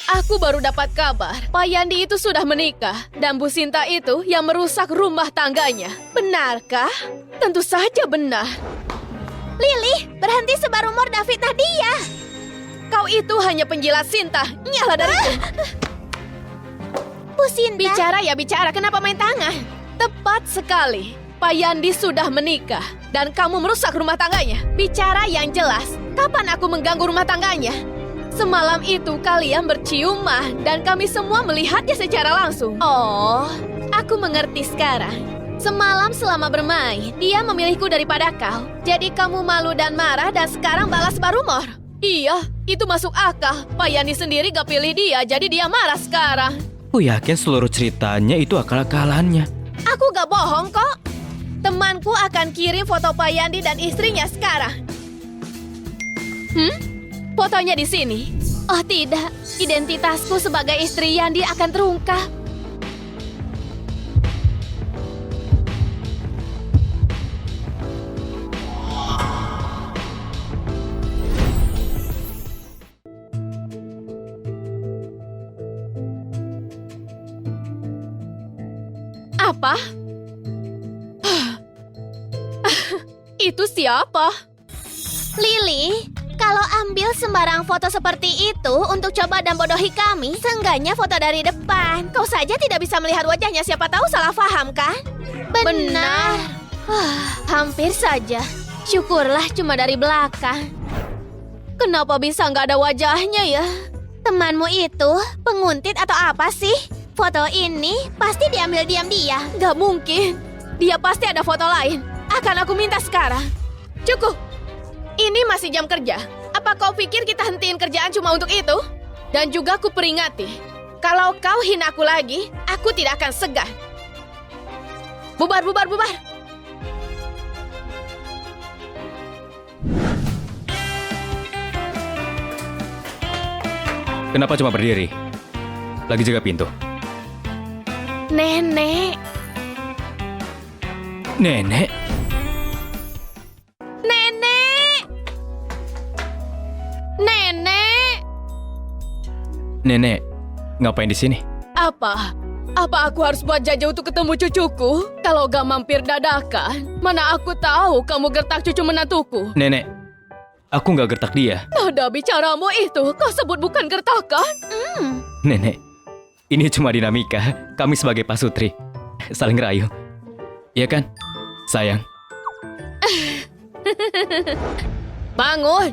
Aku baru dapat kabar, Pak Yandi itu sudah menikah dan Bu Sinta itu yang merusak rumah tangganya. Benarkah? Tentu saja benar. Lili, berhenti sebar rumor David Nadia. Kau itu hanya penjilat Sinta. Nyala dariku. Bu Sinta. Bicara ya bicara, kenapa main tangan? Tepat sekali. Pak Yandi sudah menikah dan kamu merusak rumah tangganya. Bicara yang jelas, kapan aku mengganggu rumah tangganya? Semalam itu kalian berciuman dan kami semua melihatnya secara langsung. Oh, aku mengerti sekarang. Semalam selama bermain, dia memilihku daripada kau. Jadi kamu malu dan marah dan sekarang balas barumor. Iya, itu masuk akal. Pak Yani sendiri gak pilih dia, jadi dia marah sekarang. Aku yakin seluruh ceritanya itu akal-akalannya. Aku gak bohong kok. Temanku akan kirim foto Pak Yandi dan istrinya sekarang. Fotonya di sini. Oh tidak, identitasku sebagai istri Yandi akan terungkap. Apa? Itu siapa? Lily, kalau ambil sembarang foto seperti itu untuk coba dan bodohi kami, seenggaknya foto dari depan. Kau saja tidak bisa melihat wajahnya, siapa tahu salah paham kan? Benar. Hampir saja. Syukurlah cuma dari belakang. Kenapa bisa nggak ada wajahnya ya? Temanmu itu penguntit atau apa sih? Foto ini pasti diambil diam-diam. Gak mungkin. Dia pasti ada foto lain. Akan aku minta sekarang. Cukup. Ini masih jam kerja. Apa kau pikir kita hentiin kerjaan cuma untuk itu? Dan juga aku peringati. Kalau kau hina aku lagi, aku tidak akan segan. Bubar, bubar, bubar. Kenapa cuma berdiri? Lagi jaga pintu. Nenek. Nenek? Nenek. Nenek. Nenek, ngapain di sini? Apa? Apa aku harus buat janji untuk ketemu cucuku? Kalau gak mampir dadakan, mana aku tahu kamu gertak cucu menantuku. Nenek, aku nggak gertak dia. Nada bicaramu itu kau sebut bukan gertakan? Nenek, ini cuma dinamika. Kami sebagai pasutri saling rayu. Iya kan, sayang? Bangun!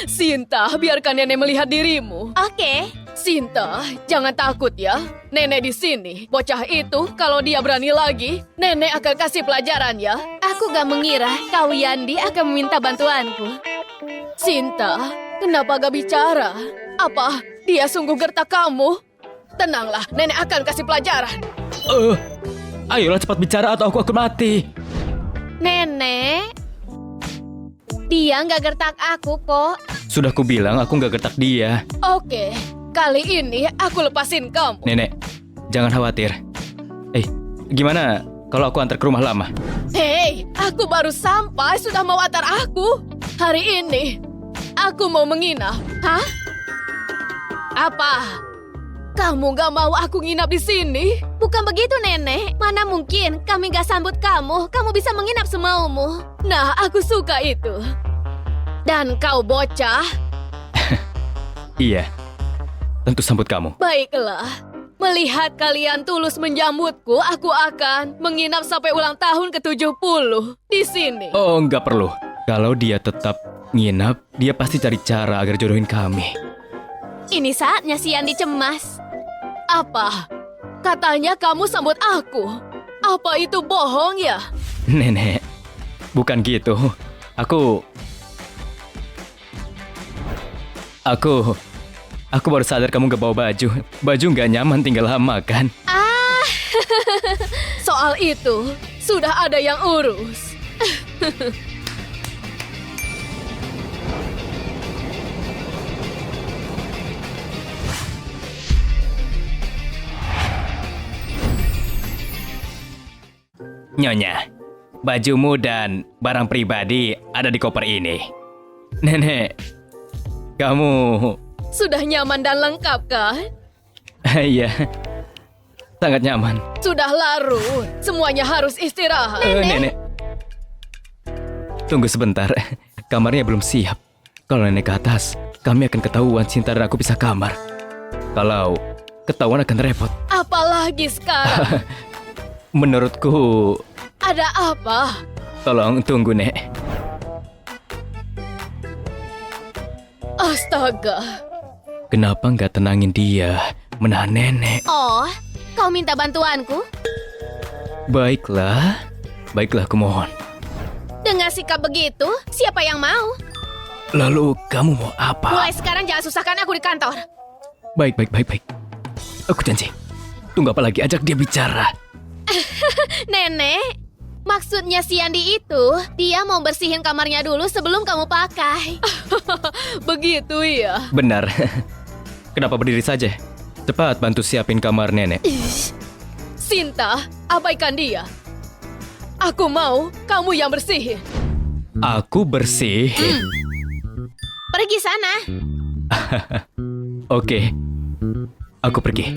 Sinta, biarkan nenek melihat dirimu. Oke. Sinta, jangan takut ya. Nenek di sini. Bocah itu, kalau dia berani lagi, nenek akan kasih pelajaran ya. Aku gak mengira kau Yandi akan meminta bantuanku. Sinta, kenapa gak bicara? Apa dia sungguh gertak kamu? Tenanglah, nenek akan kasih pelajaran. Ayolah cepat bicara atau aku akan mati. Nenek, dia nggak gertak aku kok. Sudah kubilang aku nggak gertak dia. Oke, kali ini aku lepasin kamu. Nenek, jangan khawatir. Gimana kalau aku antar ke rumah lama? Hei, aku baru sampai sudah mau antar aku. Hari ini, aku mau menginap. Hah? Apa? Kamu gak mau aku nginap di sini? Bukan begitu, Nenek. Mana mungkin kami gak sambut kamu. Kamu bisa menginap semaumu. Nah, aku suka itu. Dan kau bocah, Iya, tentu sambut kamu. baiklah. Melihat kalian tulus menyambutku, aku akan menginap sampai ulang tahun ke-70 di sini. Oh, nggak perlu. Kalau dia tetap nginap, dia pasti cari cara agar jodohin kami. Ini saatnya si Yandi cemas. Apa? Katanya kamu sambut aku. Apa itu bohong ya? Nenek, bukan gitu. Aku baru sadar kamu gak bawa baju. Baju nggak nyaman tinggal lama kan? Soal itu, sudah ada yang urus. Nyonya, bajumu dan barang pribadi ada di koper ini. Nenek, kamu... Sudah nyaman dan lengkap kan? Iya, sangat nyaman. Sudah larut, semuanya harus istirahat. Nenek. Tunggu sebentar, kamarnya belum siap. Kalau nenek ke atas, kami akan ketahuan Sinta dan aku pisah kamar. Kalau ketahuan akan repot. Apalagi sekarang? Menurutku, Ada apa? tolong tunggu, Nek. Astaga. Kenapa nggak tenangin dia, menahan nenek? Oh, kau minta bantuanku? Baiklah, aku mohon. Dengan sikap begitu, siapa yang mau? Lalu kamu mau apa? Mulai sekarang jangan susahkan aku di kantor. Baik. Aku janji. Tunggu apa lagi, ajak dia bicara. Nenek, maksudnya si Yandi itu, dia mau bersihin kamarnya dulu sebelum kamu pakai. Begitu ya. Benar. Kenapa berdiri saja? Cepat bantu siapin kamar nenek. Sinta, abaikan dia. Aku mau kamu yang bersihin. Aku bersih. Pergi sana. Oke. Aku pergi.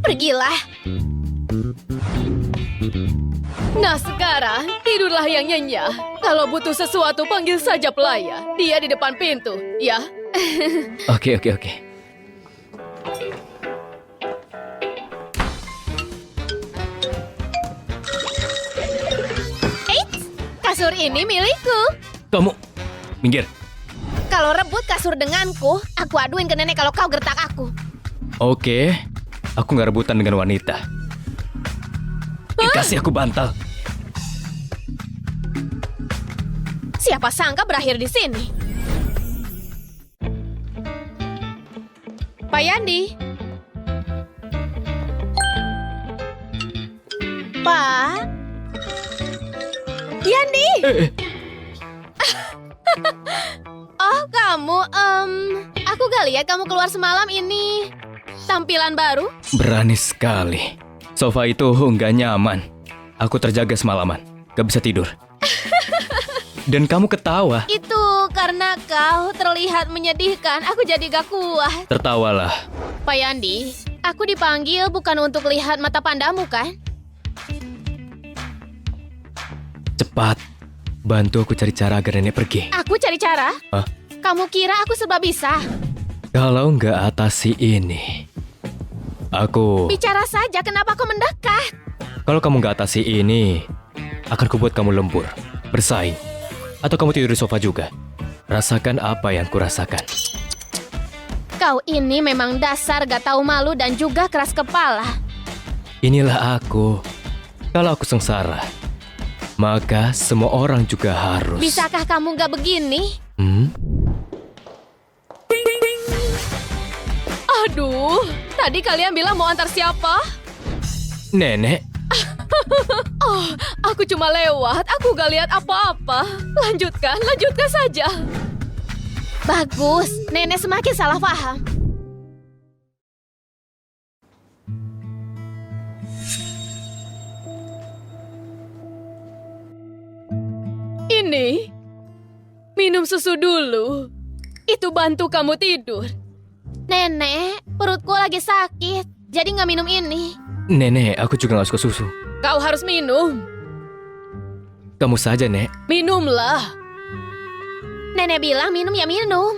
Pergilah. Nah sekarang, tidurlah yang nyenyak. Kalau butuh sesuatu, panggil saja pelayan. Dia di depan pintu, ya. Oke. Kasur ini milikku. Kamu minggir. Kalau rebut kasur denganku, aku aduin ke nenek kalau kau gertak aku. Oke. Aku nggak rebutan dengan wanita. Kasih aku bantal. Siapa sangka berakhir di sini. Pak Yandi. Pak. Yandi. Oh, kamu, aku gak lihat kamu keluar semalam ini. Tampilan baru? Berani sekali. Sofa itu nggak nyaman. Aku terjaga semalaman. Gak bisa tidur. Dan kamu ketawa. Itu karena kau terlihat menyedihkan. Aku jadi gak kuat. Tertawalah. Pak Yandi, aku dipanggil bukan untuk lihat mata pandamu kan? Cepat. Bantu aku cari cara agar nenek pergi. Aku cari cara? Hah? Kamu kira aku serba bisa? Kalau nggak atasi ini, aku... Bicara saja, kenapa kau mendekat? Kalau kamu nggak atasi ini, akan kubuat kamu lembur, bersaing, atau kamu tidur di sofa juga. Rasakan apa yang kurasakan. Kau ini memang dasar gak tahu malu dan juga keras kepala. Inilah aku. Kalau aku sengsara, maka semua orang juga harus. Bisakah kamu gak begini? Aduh, tadi kalian bilang mau antar siapa? Nenek, Aku cuma lewat, aku gak lihat apa-apa. Lanjutkan saja. Bagus, nenek semakin salah paham. Ini, minum susu dulu. Itu bantu kamu tidur. Nenek, perutku lagi sakit, jadi nggak minum ini. Nenek, aku juga gak suka susu. Kau harus minum. Kamu saja, Nek. Minumlah. Nenek bilang minum ya minum.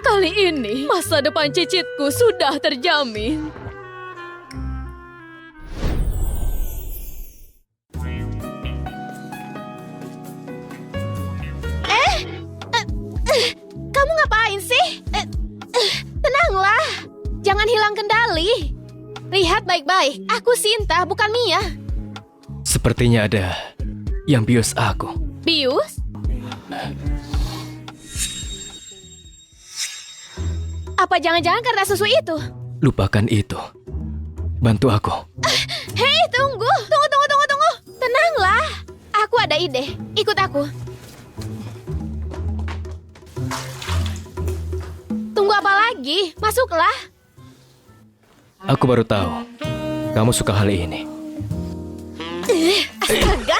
Kali ini, masa depan cicitku sudah terjamin. Kamu ngapain sih? Tenanglah, jangan hilang kendali. Lihat baik-baik, aku Sinta, bukan Mia. Sepertinya ada yang bius aku. Bius? Apa jangan-jangan karena susu itu? Lupakan itu. Bantu aku. Hei, tunggu. Tunggu. Tenanglah. Aku ada ide. Ikut aku. Tunggu apa lagi? Masuklah. Aku baru tahu. Kamu suka hal ini. Astaga.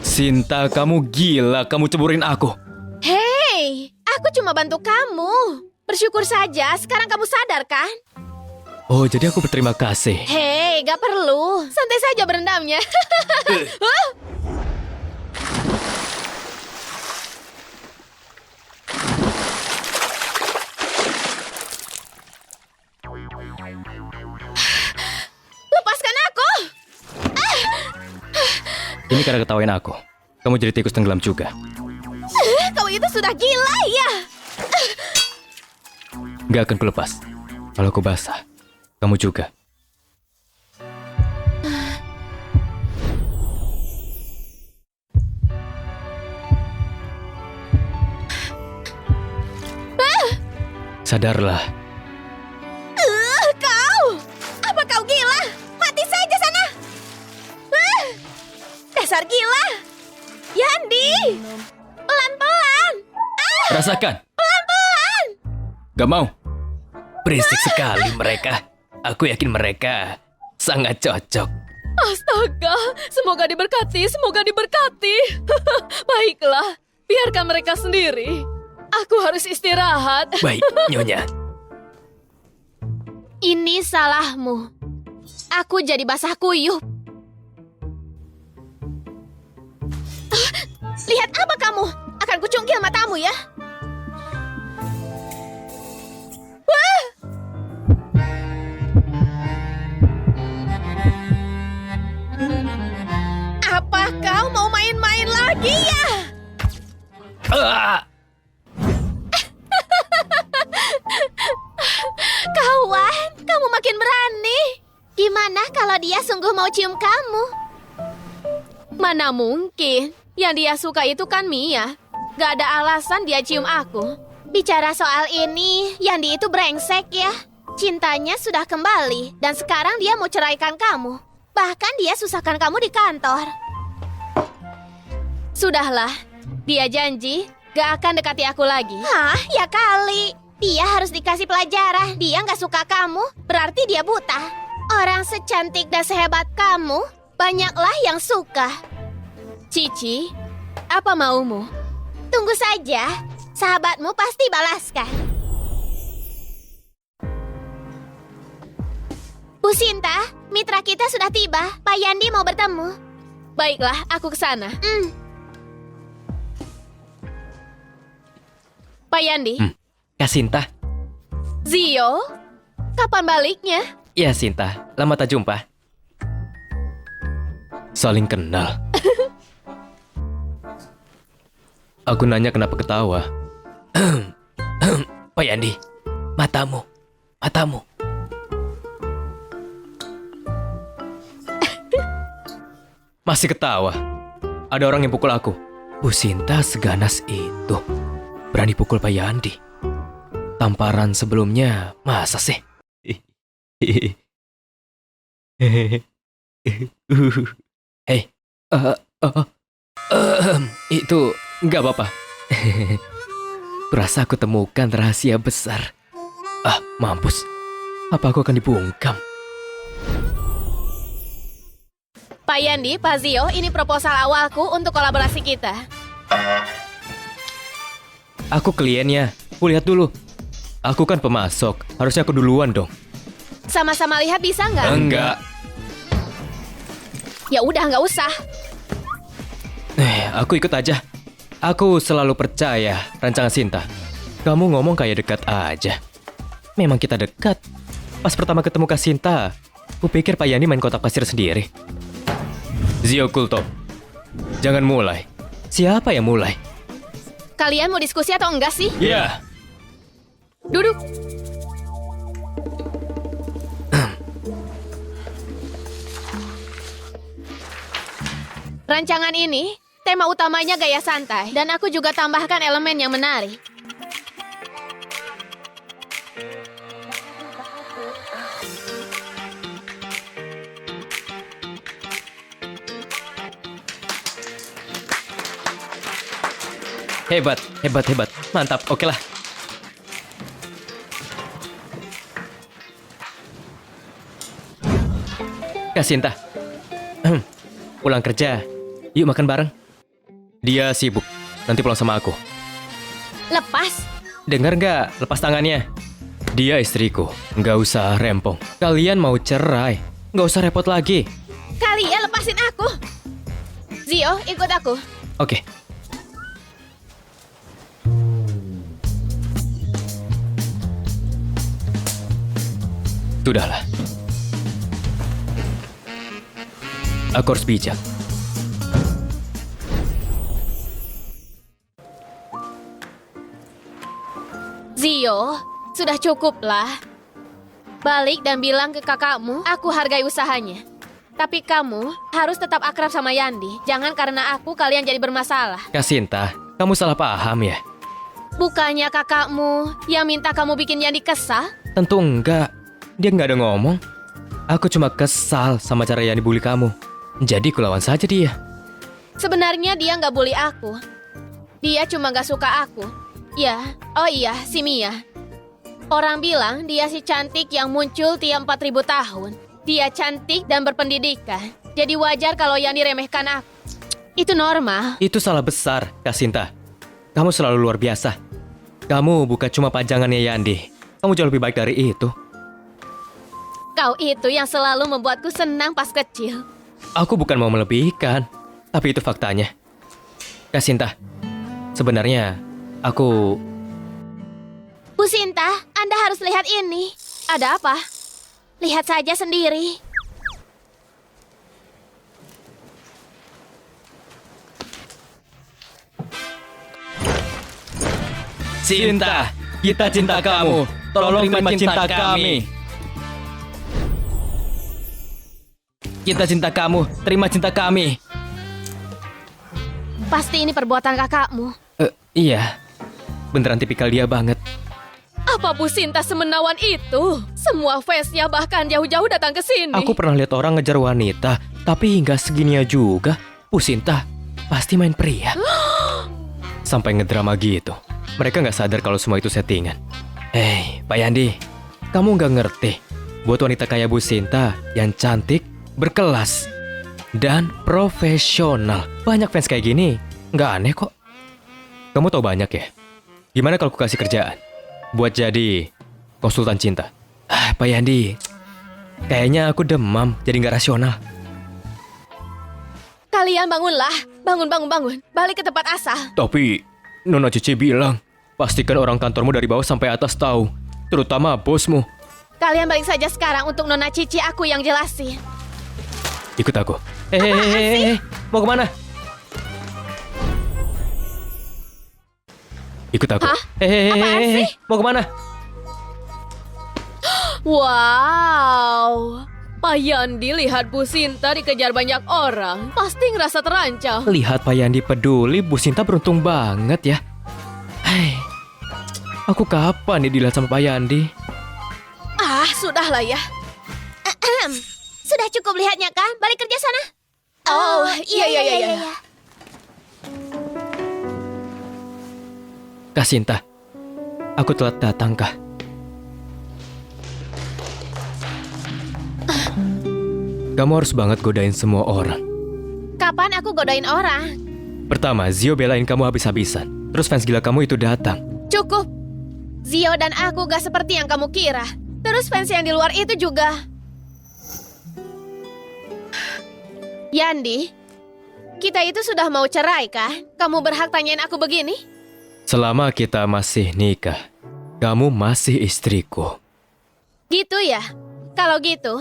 Sinta, kamu gila. Kamu ceburin aku. Hei, aku cuma bantu kamu. Bersyukur saja, sekarang kamu sadar kan? Oh, jadi aku berterima kasih. Hei, gak perlu. Santai saja berendamnya. Lepaskan aku. Ini karena ketawain aku. Kamu jadi tikus tenggelam juga. Kau itu sudah gila ya. Gak akan kulepas. Kalau aku basah, kamu juga. Sadarlah. Kau! Apa kau gila? Mati saja sana! Dasar gila! Yandi! Pelan-pelan! Rasakan. Pelan-pelan! Gak mau. Berisik sekali mereka. Aku yakin mereka sangat cocok. Astaga, semoga diberkati, semoga diberkati. Baiklah, biarkan mereka sendiri. Aku harus istirahat. Baik, Nyonya. Ini salahmu. Aku jadi basah kuyup. Lihat apa kamu? Akan kucungkil matamu ya. Wah! Apa kau mau main-main lagi ya? Kawan, kamu makin berani. Gimana kalau dia sungguh mau cium kamu? Mana mungkin? Yang dia suka itu kan Mia. Gak ada alasan dia cium aku. Bicara soal ini, Yandi itu brengsek ya. Cintanya sudah kembali, dan sekarang dia mau ceraikan kamu. Bahkan dia susahkan kamu di kantor. Sudahlah, dia janji gak akan dekati aku lagi. Hah, ya kali. Dia harus dikasih pelajaran. Dia nggak suka kamu, berarti dia buta. Orang secantik dan sehebat kamu, banyaklah yang suka. Cici, apa maumu? Tunggu saja, sahabatmu pasti balaskan. Bu Sinta, mitra kita sudah tiba. Pak Yandi mau bertemu. Baiklah, aku ke sana. Pak Yandi, Kak Sinta. Zio, kapan baliknya? Ya Sinta, lama tak jumpa. Saling kenal. Aku nanya kenapa ketawa. Pak Yandi, matamu. Masih ketawa. Ada orang yang pukul aku. Bu Sinta seganas itu. Berani pukul Pak Yandi. Tamparan sebelumnya, masa sih? Hei, itu nggak apa-apa. Kurasa aku temukan rahasia besar. Mampus. Apa aku akan dibungkam? Pak Yandi, Pak Zio, ini proposal awalku untuk kolaborasi kita. Aku kliennya. Lihat dulu. Aku kan pemasok. Harusnya aku duluan dong. Sama-sama lihat bisa nggak? Enggak. Ya udah, nggak usah. Aku ikut aja. Aku selalu percaya rancangan Sinta. Kamu ngomong kayak dekat aja. Memang kita dekat. Pas pertama ketemu Kak Sinta, aku pikir Pak Yani main kotak pasir sendiri. Zio Kulto, jangan mulai. Siapa yang mulai? Kalian mau diskusi atau enggak sih? Iya. Duduk. Rancangan ini, tema utamanya gaya santai. Dan aku juga tambahkan elemen yang menarik. Hebat, hebat, hebat. Mantap, oke lah. Kak Sinta. Pulang kerja. Yuk makan bareng. Dia sibuk. Nanti pulang sama aku. Lepas. Dengar nggak? Lepas tangannya. Dia istriku. Nggak usah rempong. Kalian mau cerai. Nggak usah repot lagi. Kalian lepasin aku. Zio, ikut aku. Oke. Sudahlah. Aku harus bijak. Zio, sudah cukuplah. Balik dan bilang ke kakakmu, aku hargai usahanya. Tapi kamu harus tetap akrab sama Yandi. Jangan karena aku kalian jadi bermasalah. Kak Sinta, kamu salah paham ya? Bukannya kakakmu yang minta kamu bikin Yandi kesal? Tentu enggak. Dia nggak ada ngomong. Aku cuma kesal sama cara yang dibully kamu. Jadi kulawan saja dia. Sebenarnya dia nggak bully aku. Dia cuma nggak suka aku. Ya, oh iya, si Mia. Orang bilang dia si cantik yang muncul tiap 4.000 tahun. Dia cantik dan berpendidikan. Jadi wajar kalau yang diremehkan aku. Itu normal. Itu salah besar, Kak Sinta. Kamu selalu luar biasa. Kamu bukan cuma pajangannya Yandi. Kamu jauh lebih baik dari itu. Kau itu yang selalu membuatku senang pas kecil. Aku bukan mau melebihkan, tapi itu faktanya. Kak Sinta, sebenarnya aku... Bu Sinta, Anda harus lihat ini. Ada apa? Lihat saja sendiri. Sinta, kita cinta kamu. Tolong terima cinta kami. Kita cinta kamu, terima cinta kami. Pasti ini perbuatan kakakmu. Iya, beneran tipikal dia banget. Apa Bu Sinta semenawan itu? Semua fansnya bahkan jauh-jauh datang ke sini. Aku pernah lihat orang ngejar wanita, tapi nggak segininya juga. Bu Sinta, pasti main pria. Sampai ngedrama gitu. Mereka nggak sadar kalau semua itu settingan. Hei, Pak Yandi, kamu nggak ngerti. Buat wanita kayak Bu Sinta yang cantik, berkelas, dan profesional. Banyak fans kayak gini, nggak aneh kok. Kamu tahu banyak ya? Gimana kalau aku kasih kerjaan? Buat jadi konsultan cinta. Pak Yandi, kayaknya aku demam, jadi nggak rasional. Kalian bangunlah. Bangun. Balik ke tempat asal. Tapi, Nona Cici bilang, pastikan orang kantormu dari bawah sampai atas tahu, terutama bosmu. Kalian balik saja sekarang untuk Nona Cici aku yang jelasin. Ikut aku. Hehehe, mau kemana? Ikut aku. Hah? Apaan sih? Mau kemana? Wow. Pak Yandi lihat Bu Sinta dikejar banyak orang. Pasti ngerasa terancam. Lihat Pak Yandi peduli, Bu Sinta beruntung banget ya. Hei, aku kapan nih dilihat sama Pak Yandi? Ah, sudahlah ya. Sudah cukup lihatnya kan? Balik kerja sana. Oh, iya. Kak Sinta, aku telat datang kah? kamu harus banget godain semua orang. Kapan aku godain orang? Pertama, Zio belain kamu habis-habisan. Terus fans gila kamu itu datang. Cukup. Zio dan aku gak seperti yang kamu kira. Terus fans yang di luar itu juga. Yandi, kita itu sudah mau cerai kan? Kamu berhak tanyain aku begini? Selama kita masih nikah, kamu masih istriku. Gitu ya? Kalau gitu,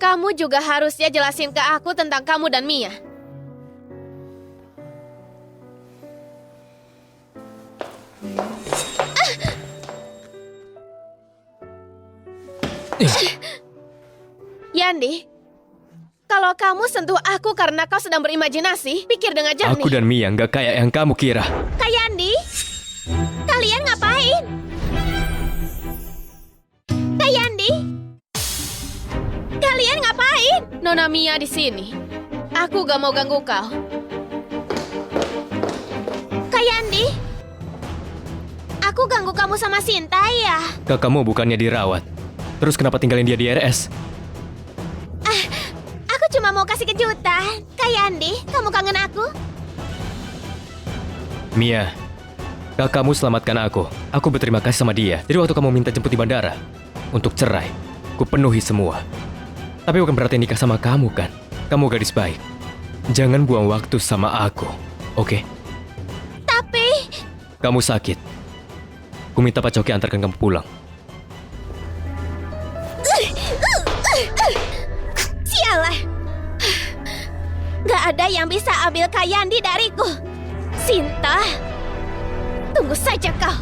kamu juga harusnya jelasin ke aku tentang kamu dan Mia. Yandi, kalau kamu sentuh aku karena kau sedang berimajinasi, pikir dengan jernih. Aku dan Mia nggak kayak yang kamu kira. Kak Yandi, kalian ngapain? Kak Yandi, kalian ngapain? Nona Mia di sini. Aku gak mau ganggu kau. Kak Yandi, aku ganggu kamu sama Sinta ya? Kakakmu bukannya dirawat. Terus kenapa tinggalin dia di RS? Aku cuma mau kasih kejutan. Kak Yandi, kamu kangen aku? Mia, kakakmu selamatkan aku. Aku berterima kasih sama dia. Jadi waktu kamu minta jemput di bandara untuk cerai, ku penuhi semua. Tapi bukan berarti nikah sama kamu kan? Kamu gadis baik. Jangan buang waktu sama aku, oke? Tapi... Kamu sakit. Ku minta Pak Coki antarkan kamu pulang. Sialah. Gak ada yang bisa ambil Kak Yandi dariku. Sinta, tunggu saja kau.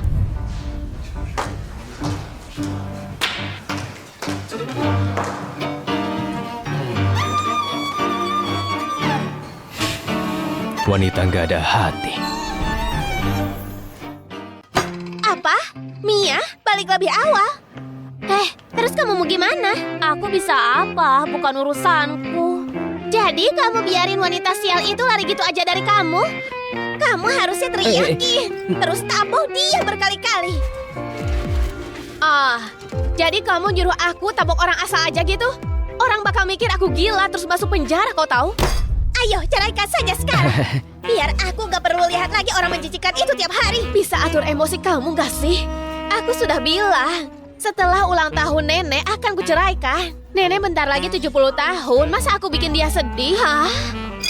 Wanita nggak ada hati. Apa? Mia, balik lebih awal. Terus kamu mau gimana? Aku bisa apa? Bukan urusanku. Jadi kamu biarin wanita sial itu lari gitu aja dari kamu? Kamu harusnya teriakin. Terus tampol dia berkali-kali. Jadi kamu nyuruh aku tabok orang asal aja gitu? Orang bakal mikir aku gila terus masuk penjara, kau tahu? Ayo, ceraikan saja sekarang. Biar aku gak perlu lihat lagi orang menjijikan itu tiap hari. Bisa atur emosi kamu gak sih? Aku sudah bilang, setelah ulang tahun nenek akan kuceraikan. Nenek bentar lagi 70 tahun, masa aku bikin dia sedih? Hah?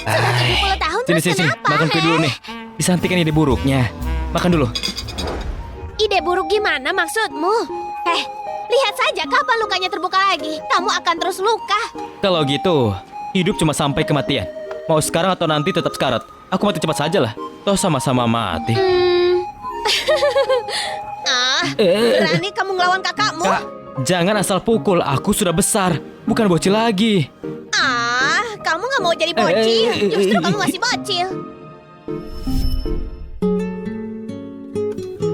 Sudah 70 tahun terus Sini, kenapa? makan kue dulu nih. Bisa hentikan ide buruknya. Makan dulu. Ide buruk gimana maksudmu? Lihat saja kapan lukanya terbuka lagi. Kamu akan terus luka. Kalau gitu, hidup cuma sampai kematian. Mau sekarang atau nanti tetap sekarat. Aku mati cepat saja lah. Toh sama-sama mati. Berani kamu ngelawan kakakmu? Kak, jangan asal pukul. Aku sudah besar, bukan bocil lagi. Kamu gak mau jadi bocil. Justru kamu masih bocil.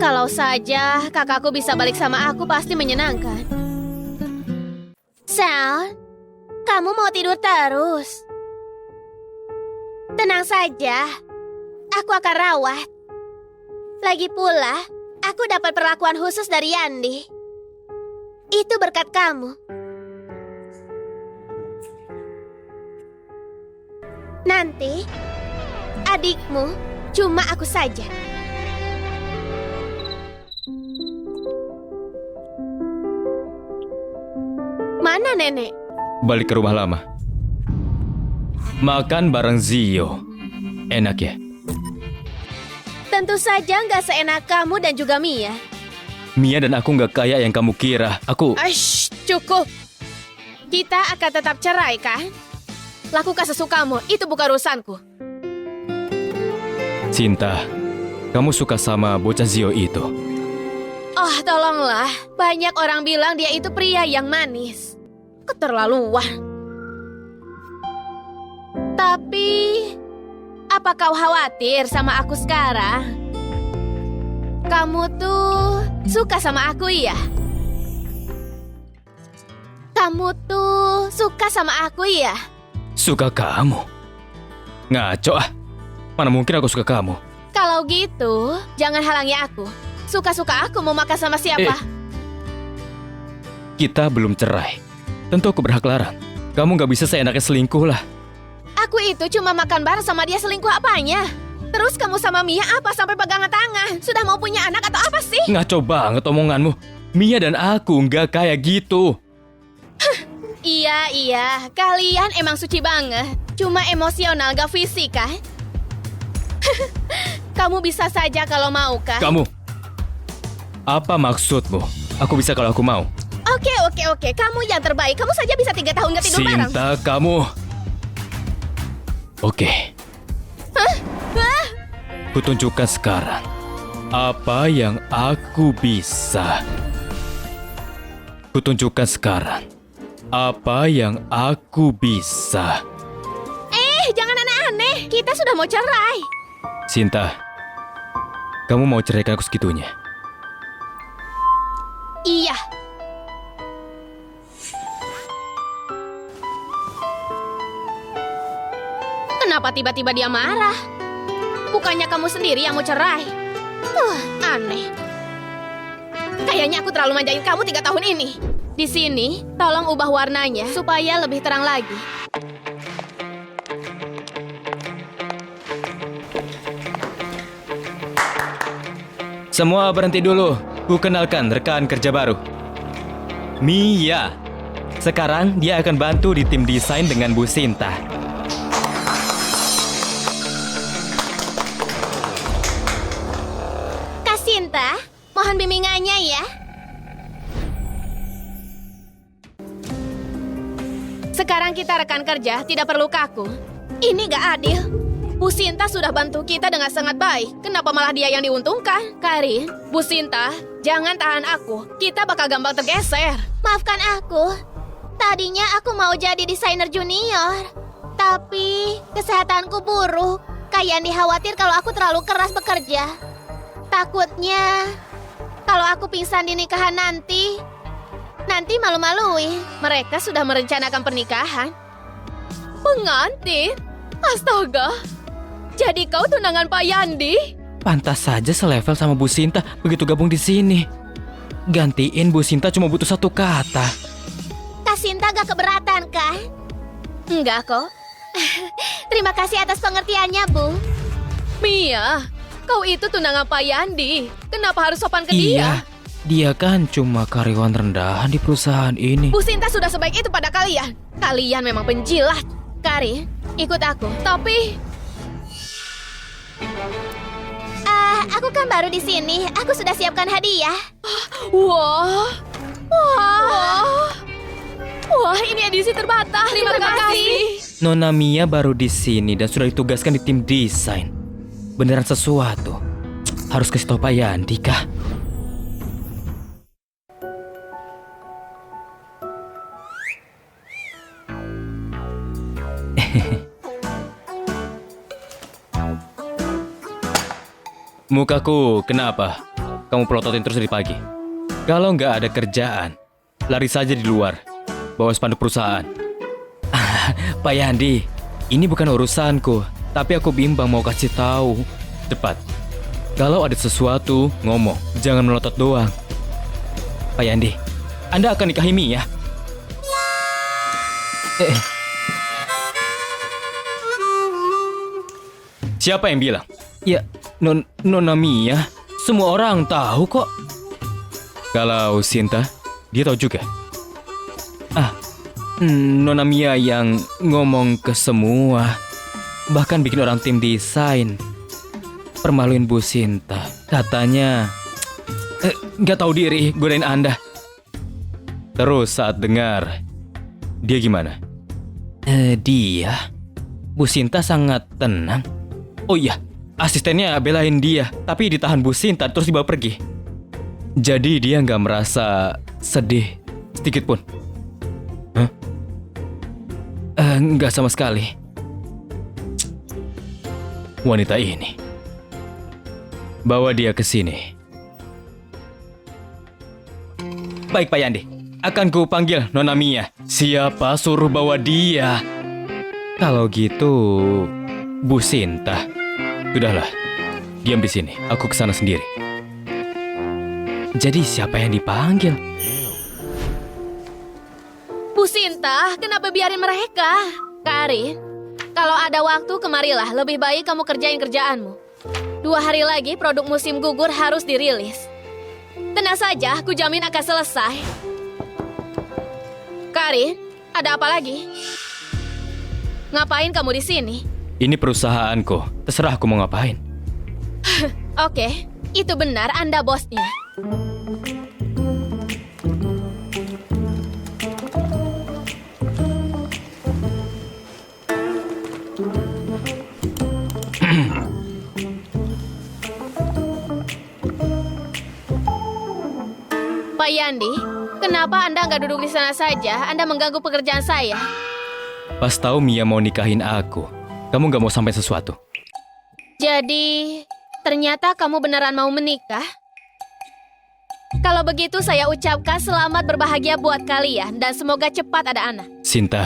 Kalau saja kakakku bisa balik sama aku pasti menyenangkan. Sal, kamu mau tidur terus? Tenang saja, aku akan rawat. Lagi pula, aku dapat perlakuan khusus dari Yandi. Itu berkat kamu. Nanti, adikmu cuma aku saja. Mana nenek? Balik ke rumah lama. Makan bareng Zio. Enak ya? Tentu saja nggak seenak kamu dan juga Mia. Mia dan aku nggak kayak yang kamu kira. Aku... Cukup. Kita akan tetap cerai, kan? Lakukan sesukamu, itu bukan urusanku. Cinta, kamu suka sama bocah Zio itu? Oh, tolonglah. Banyak orang bilang dia itu pria yang manis. Keterlaluan. Tapi, apa kau khawatir sama aku sekarang? Kamu tuh suka sama aku ya? Kamu tuh suka sama aku ya? Suka kamu? Ngaco ah. Mana mungkin aku suka kamu? Kalau gitu, jangan halangi aku. Suka-suka aku mau makan sama siapa? Kita belum cerai. Tentu aku berhak larang. Kamu nggak bisa seenaknya selingkuh lah. Aku itu cuma makan bareng sama dia, selingkuh apanya? Terus kamu sama Mia apa sampai pegangan tangan? Sudah mau punya anak atau apa sih? Ngaco banget omonganmu. Mia dan aku nggak kayak gitu. Iya, kalian emang suci banget. Cuma emosional, gak fisik kan? Kamu bisa saja kalau mau kan? Kamu, apa maksudmu? Aku bisa kalau aku mau. Oke, kamu yang terbaik. Kamu saja bisa 3 tahun gak tidur bareng. Sinta, kamu. Oke. Kutunjukkan sekarang apa yang aku bisa. Kutunjukkan sekarang apa yang aku bisa. Jangan aneh-aneh. Kita sudah mau cerai. Sinta, kamu mau ceraikan aku segitunya? Iya. Kenapa tiba-tiba dia marah? Bukannya kamu sendiri yang mau cerai? Aneh. Kayaknya aku terlalu manjain kamu 3 tahun ini. Di sini, tolong ubah warnanya supaya lebih terang lagi. Semua berhenti dulu. Ku kenalkan rekan kerja baru. Mia. Sekarang dia akan bantu di tim desain dengan Bu Sinta. Kak Sinta, mohon bimbingannya ya. Sekarang kita rekan kerja, tidak perlu kaku. Ini gak adil. Bu Sinta sudah bantu kita dengan sangat baik. Kenapa malah dia yang diuntungkan? Karin, Bu Sinta, jangan tahan aku. Kita bakal gampang tergeser. Maafkan aku. Tadinya aku mau jadi desainer junior. Tapi kesehatanku buruk. Kayaknya dikhawatir kalau aku terlalu keras bekerja. Takutnya kalau aku pingsan di nikahan nanti malu-maluin. Mereka sudah merencanakan pernikahan. Pengantin? Astaga. Jadi kau tunangan Pak Yandi? Pantas saja selevel sama Bu Sinta begitu gabung di sini. Gantiin Bu Sinta cuma butuh 1 kata. Kak Sinta gak keberatan kan? Enggak kok. Terima kasih atas pengertiannya, Bu. Mia, kau itu tunangan Pak Yandi. Kenapa harus sopan ke dia? Dia kan cuma karyawan rendahan di perusahaan ini. Bu Sinta sudah sebaik itu pada kalian. Kalian memang penjilat. Karin, ikut aku. Tapi aku kan baru di sini. Aku sudah siapkan hadiah. Wah, ini edisi terbatas. Terima kasih. Nona Mia baru di sini dan sudah ditugaskan di tim desain. Beneran sesuatu. Harus kasih tau Pak Yandi kah? Mukaku, kenapa? Kamu pelototin terus dari pagi. Kalau nggak ada kerjaan, lari saja di luar. Bawa spanduk perusahaan. Pak Yandi, ini bukan urusanku. Tapi aku bimbang mau kasih tahu. Cepat. Kalau ada sesuatu, ngomong. Jangan melotot doang. Pak Yandi, Anda akan nikahi Mia? Siapa yang bilang? Ya, Nona Mia. Semua orang tahu kok. Kalau Sinta, dia tahu juga. Nona Mia yang ngomong ke semua. Bahkan bikin orang tim desain permaluin Bu Sinta. Katanya nggak tahu diri godain Anda. Terus saat dengar, dia gimana? Bu Sinta sangat tenang. Oh iya, asistennya belain dia, tapi ditahan Bu Sinta terus dibawa pergi. Jadi dia nggak merasa sedih sedikit pun. Nggak sama sekali. Wanita ini. Bawa dia ke sini. Baik Pak Yandi, akan ku panggil Nona Mia. Siapa suruh bawa dia? Kalau gitu, Bu Sinta. Sudahlah, diam di sini. Aku kesana sendiri. Jadi siapa yang dipanggil? Bu Bu Sinta, kenapa biarin mereka? Karin, kalau ada waktu kemarilah. Lebih baik kamu kerjain kerjaanmu. 2 hari lagi produk musim gugur harus dirilis. Tenang saja, aku jamin akan selesai. Karin, ada apa lagi? Ngapain kamu di sini? Ini perusahaanku. Terserah aku mau ngapain. Oke, itu benar Anda bosnya. Pak Yandi, kenapa Anda nggak duduk di sana saja? Anda mengganggu pekerjaan saya. Pas tahu Mia mau nikahin aku, kamu gak mau sampai sesuatu. Jadi, ternyata kamu beneran mau menikah? Kalau begitu saya ucapkan selamat berbahagia buat kalian dan semoga cepat ada anak. Sinta,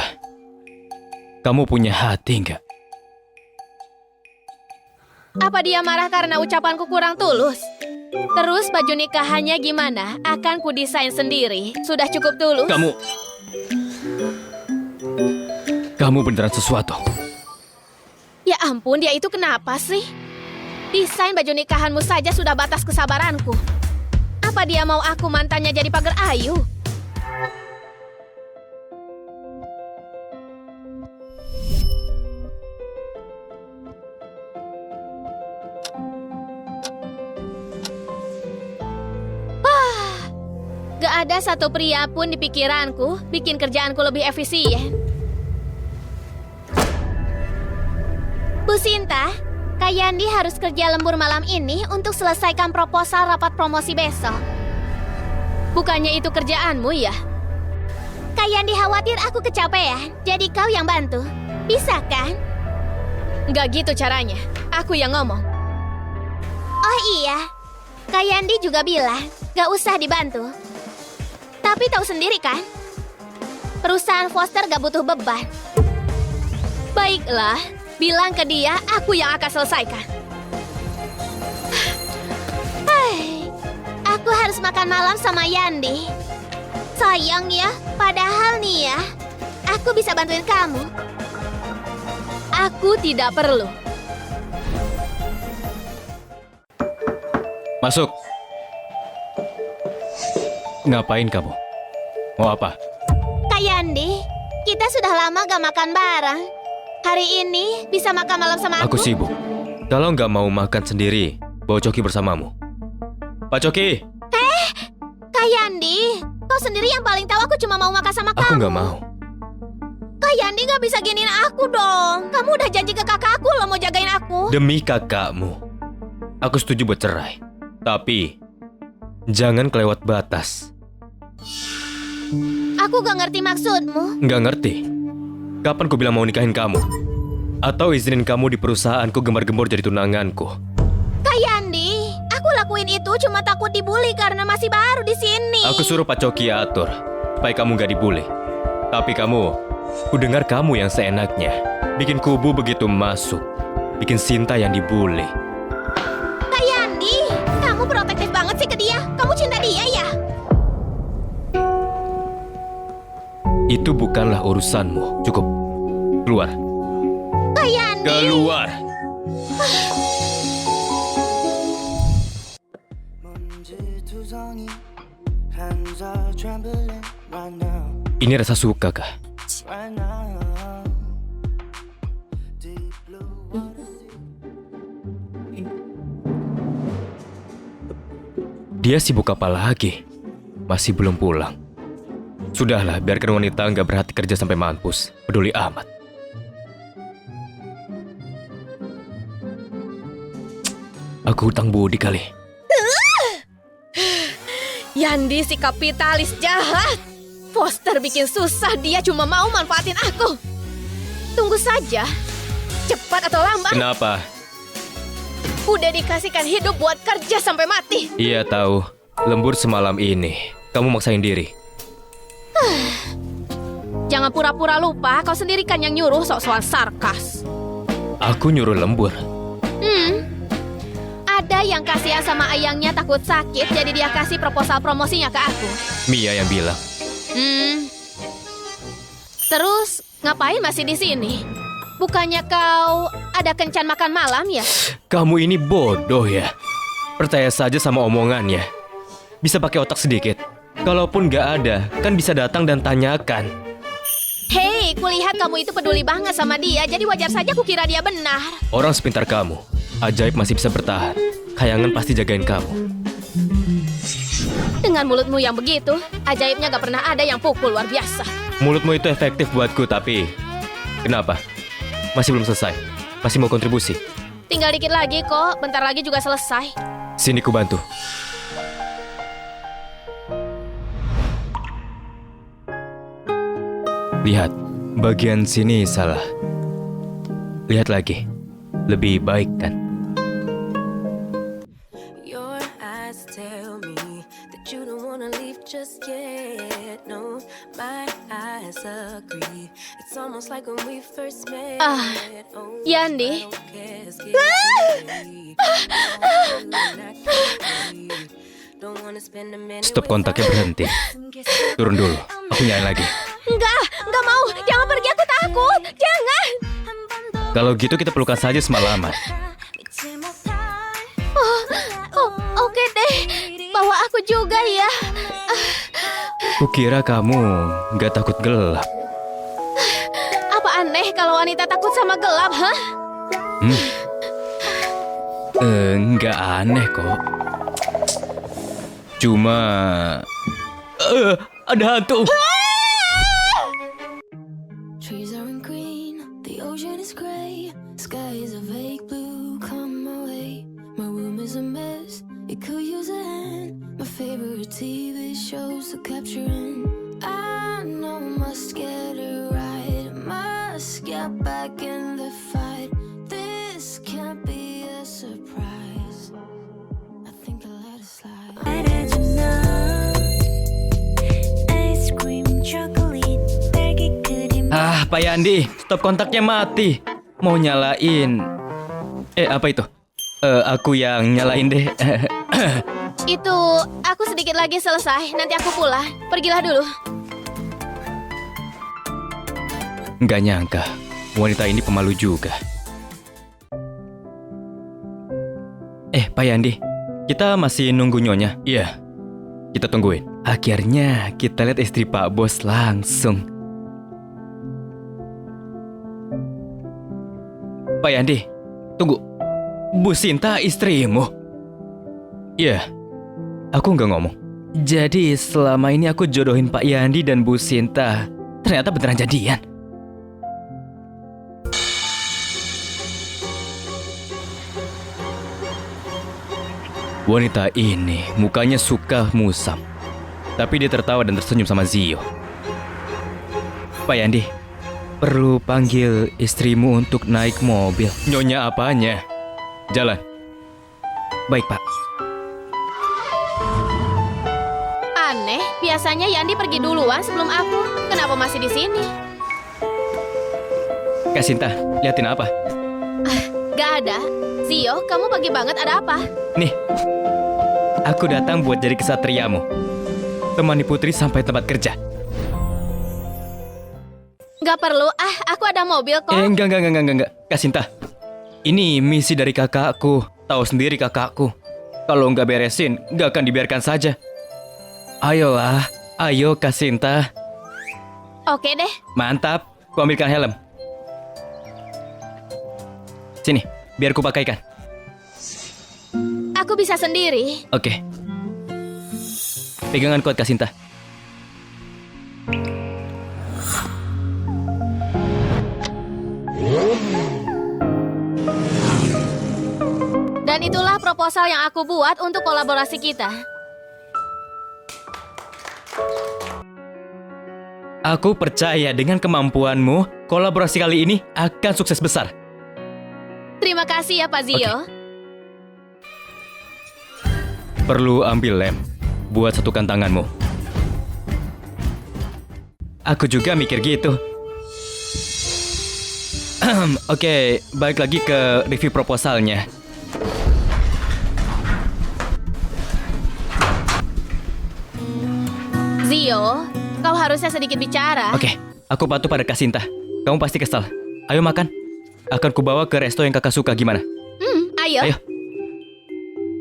kamu punya hati nggak? Apa dia marah karena ucapanku kurang tulus? Terus baju nikahannya gimana? Akan ku desain sendiri. Sudah cukup tulus? Kamu beneran sesuatu. Ya ampun, dia itu kenapa sih? Desain baju nikahanmu saja sudah batas kesabaranku. Apa dia mau aku mantannya jadi pagar ayu? Gak ada satu pria pun di pikiranku bikin kerjaanku lebih efisien. Bu Sinta, Kak Yandi harus kerja lembur malam ini untuk selesaikan proposal rapat promosi besok. Bukannya itu kerjaanmu ya? Kak Yandi khawatir aku kecapean, jadi kau yang bantu. Bisa kan? Gak gitu caranya, aku yang ngomong. Oh iya, Kak Yandi juga bilang gak usah dibantu. Tapi tahu sendiri kan, perusahaan Foster gak butuh beban. Baiklah, bilang ke dia aku yang akan selesaikan. Aku harus makan malam sama Yandi. Sayang ya, padahal nih ya, aku bisa bantuin kamu. Aku tidak perlu. Masuk. Ngapain kamu? Mau apa? Kak Yandi, kita sudah lama gak makan bareng. Hari ini bisa makan malam sama aku? Aku sibuk. Kalau nggak mau makan sendiri, bawa Coki bersamamu. Pak Coki! Kak Yandi, kau sendiri yang paling tahu aku cuma mau makan sama kamu. Aku nggak mau. Kak Yandi gak bisa giniin aku dong. Kamu udah janji ke kakakku lo mau jagain aku. Demi kakakmu, aku setuju buat cerai. Tapi, jangan kelewat batas. Aku gak ngerti maksudmu. Nggak ngerti? Kapan ku bilang mau nikahin kamu? Atau izinin kamu di perusahaanku gembar-gembor jadi tunanganku? Kak Yandi, aku lakuin itu cuma takut dibully karena masih baru di sini. Aku suruh Pak Coki atur, supaya kamu nggak dibully. Tapi kamu, ku dengar kamu yang seenaknya. Bikin kubu begitu masuk. Bikin Sinta yang dibully. Kak Yandi, kamu protektif banget sih ke dia. Kamu cinta dia ya? Itu bukanlah urusanmu. Cukup. Keluar. Kak Yandi. Keluar. Ini rasa suka kah? Dia sibuk apa lagi? Masih belum pulang. Sudahlah, biarkan wanita nggak berhati kerja sampai mampus. Peduli amat. Aku hutang budi kali. Yandi si kapitalis jahat. Foster bikin susah, dia cuma mau manfaatin aku. Tunggu saja. Cepat atau lambat. Kenapa? Udah dikasihkan hidup buat kerja sampai mati. Iya tahu. Lembur semalam ini. Kamu maksain diri. Jangan pura-pura lupa, kau sendiri kan yang nyuruh sok-sokan sarkas. Aku nyuruh lembur. Ada yang kasihan sama ayangnya takut sakit, jadi dia kasih proposal promosinya ke aku. Mia yang bilang. Terus, ngapain masih di sini? Bukannya kau ada kencan makan malam ya? Kamu ini bodoh ya. Percaya saja sama omongannya. Bisa pakai otak sedikit. Kalaupun nggak ada, kan bisa datang dan tanyakan. Hei, kulihat kamu itu peduli banget sama dia, jadi wajar saja kukira dia benar. Orang sepintar kamu, ajaib masih bisa bertahan. Kayangan pasti jagain kamu. Dengan mulutmu yang begitu, ajaibnya gak pernah ada yang pukul luar biasa. Mulutmu itu efektif buatku, tapi kenapa? Masih belum selesai. Masih mau kontribusi. Tinggal dikit lagi kok, bentar lagi juga selesai. Sini ku bantu. Lihat, bagian sini salah. Lihat lagi. Lebih baik kan? Your eyes tell me that you don't wanna leave just yet. No, my eyes agree. It's almost like when we first met. Oh, Yandi. I don't care, scary. Don't wanna spend a minute Stop kontaknya berhenti. Turun dulu. Aku nyalain lagi. Enggak mau, jangan pergi, aku takut, jangan. Kalau gitu kita pelukan saja semalaman. Oke deh, bawa aku juga ya. Kukira kamu nggak takut gelap. Apa aneh kalau wanita takut sama gelap, hah? Nggak aneh kok. Cuma ada hantu. Trees aren't green, the ocean is gray, sky is a vague blue, come my way. My room is a mess, it could use a hand. My favorite TV shows are capturing. I know I must get it right, must get back in the fight. This can't be a surprise. I think I let it slide. Ice cream, chocolate, 딸기 크림. Pak Yandi, stop kontaknya mati. Mau nyalain. Apa itu? Aku yang nyalain deh. Itu, aku sedikit lagi selesai, nanti aku pulang. Pergilah dulu. Nggak nyangka, wanita ini pemalu juga. Pak Yandi, kita masih nunggu nyonya. Iya, Kita tungguin. Akhirnya kita lihat istri Pak Bos langsung. Pak Yandi, tunggu. Bu Sinta istrimu? iya. Aku nggak ngomong. Jadi selama ini aku jodohin Pak Yandi dan Bu Sinta. Ternyata beneran jadian. Wanita ini mukanya suka musam. Tapi dia tertawa dan tersenyum sama Zio. Pak Yandi, perlu panggil istrimu untuk naik mobil. Nyonya apanya? Jalan. Baik, Pak. Aneh, biasanya Yandi pergi duluan sebelum aku. Kenapa masih di sini? Kak Sinta, liatin apa? Gak ada. Zio, kamu pagi banget, ada apa? Nih, aku datang buat jadi kesatriamu. Temani Putri sampai tempat kerja. Gak perlu, aku ada mobil kok. Enggak. Kak Sinta, ini misi dari kakakku. Tahu sendiri kakakku. Kalau nggak beresin, nggak akan dibiarkan saja. Ayolah, ayo Kak Sinta. Oke deh. Mantap, ku ambilkan helm. Sini, biar ku pakaikan. Aku bisa sendiri. Oke. Pegangan kuat Kak Sinta. Dan itulah proposal yang aku buat untuk kolaborasi kita. Aku percaya dengan kemampuanmu, kolaborasi kali ini akan sukses besar. Terima kasih ya Pak Zio. Perlu ambil lem buat satukan tanganmu. Aku juga mikir gitu. Oke, balik lagi ke review proposalnya. Zio, kau harusnya sedikit bicara. Oke, Aku patuh pada Kak Sinta. Kamu pasti kesal. Ayo makan. Akan kubawa ke resto yang kakak suka, gimana? Ayo. Ayo.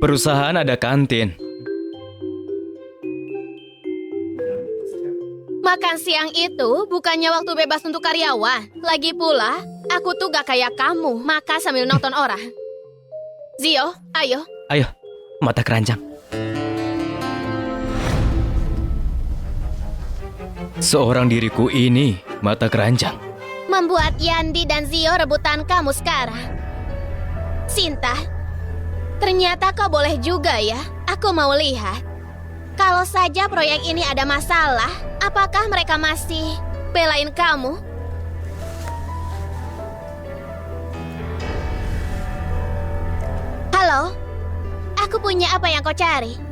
Perusahaan ada kantin. Makan siang itu bukannya waktu bebas untuk karyawan. Lagi pula, aku tuh gak kayak kamu, makan sambil nonton orang. Zio, ayo. Ayo, mata keranjang. Seorang diriku ini mata keranjang. Membuat Yandi dan Zio rebutan kamu sekarang. Sinta, ternyata kau boleh juga ya. Aku mau lihat. Kalau saja proyek ini ada masalah, apakah mereka masih belain kamu? Halo, aku punya apa yang kau cari?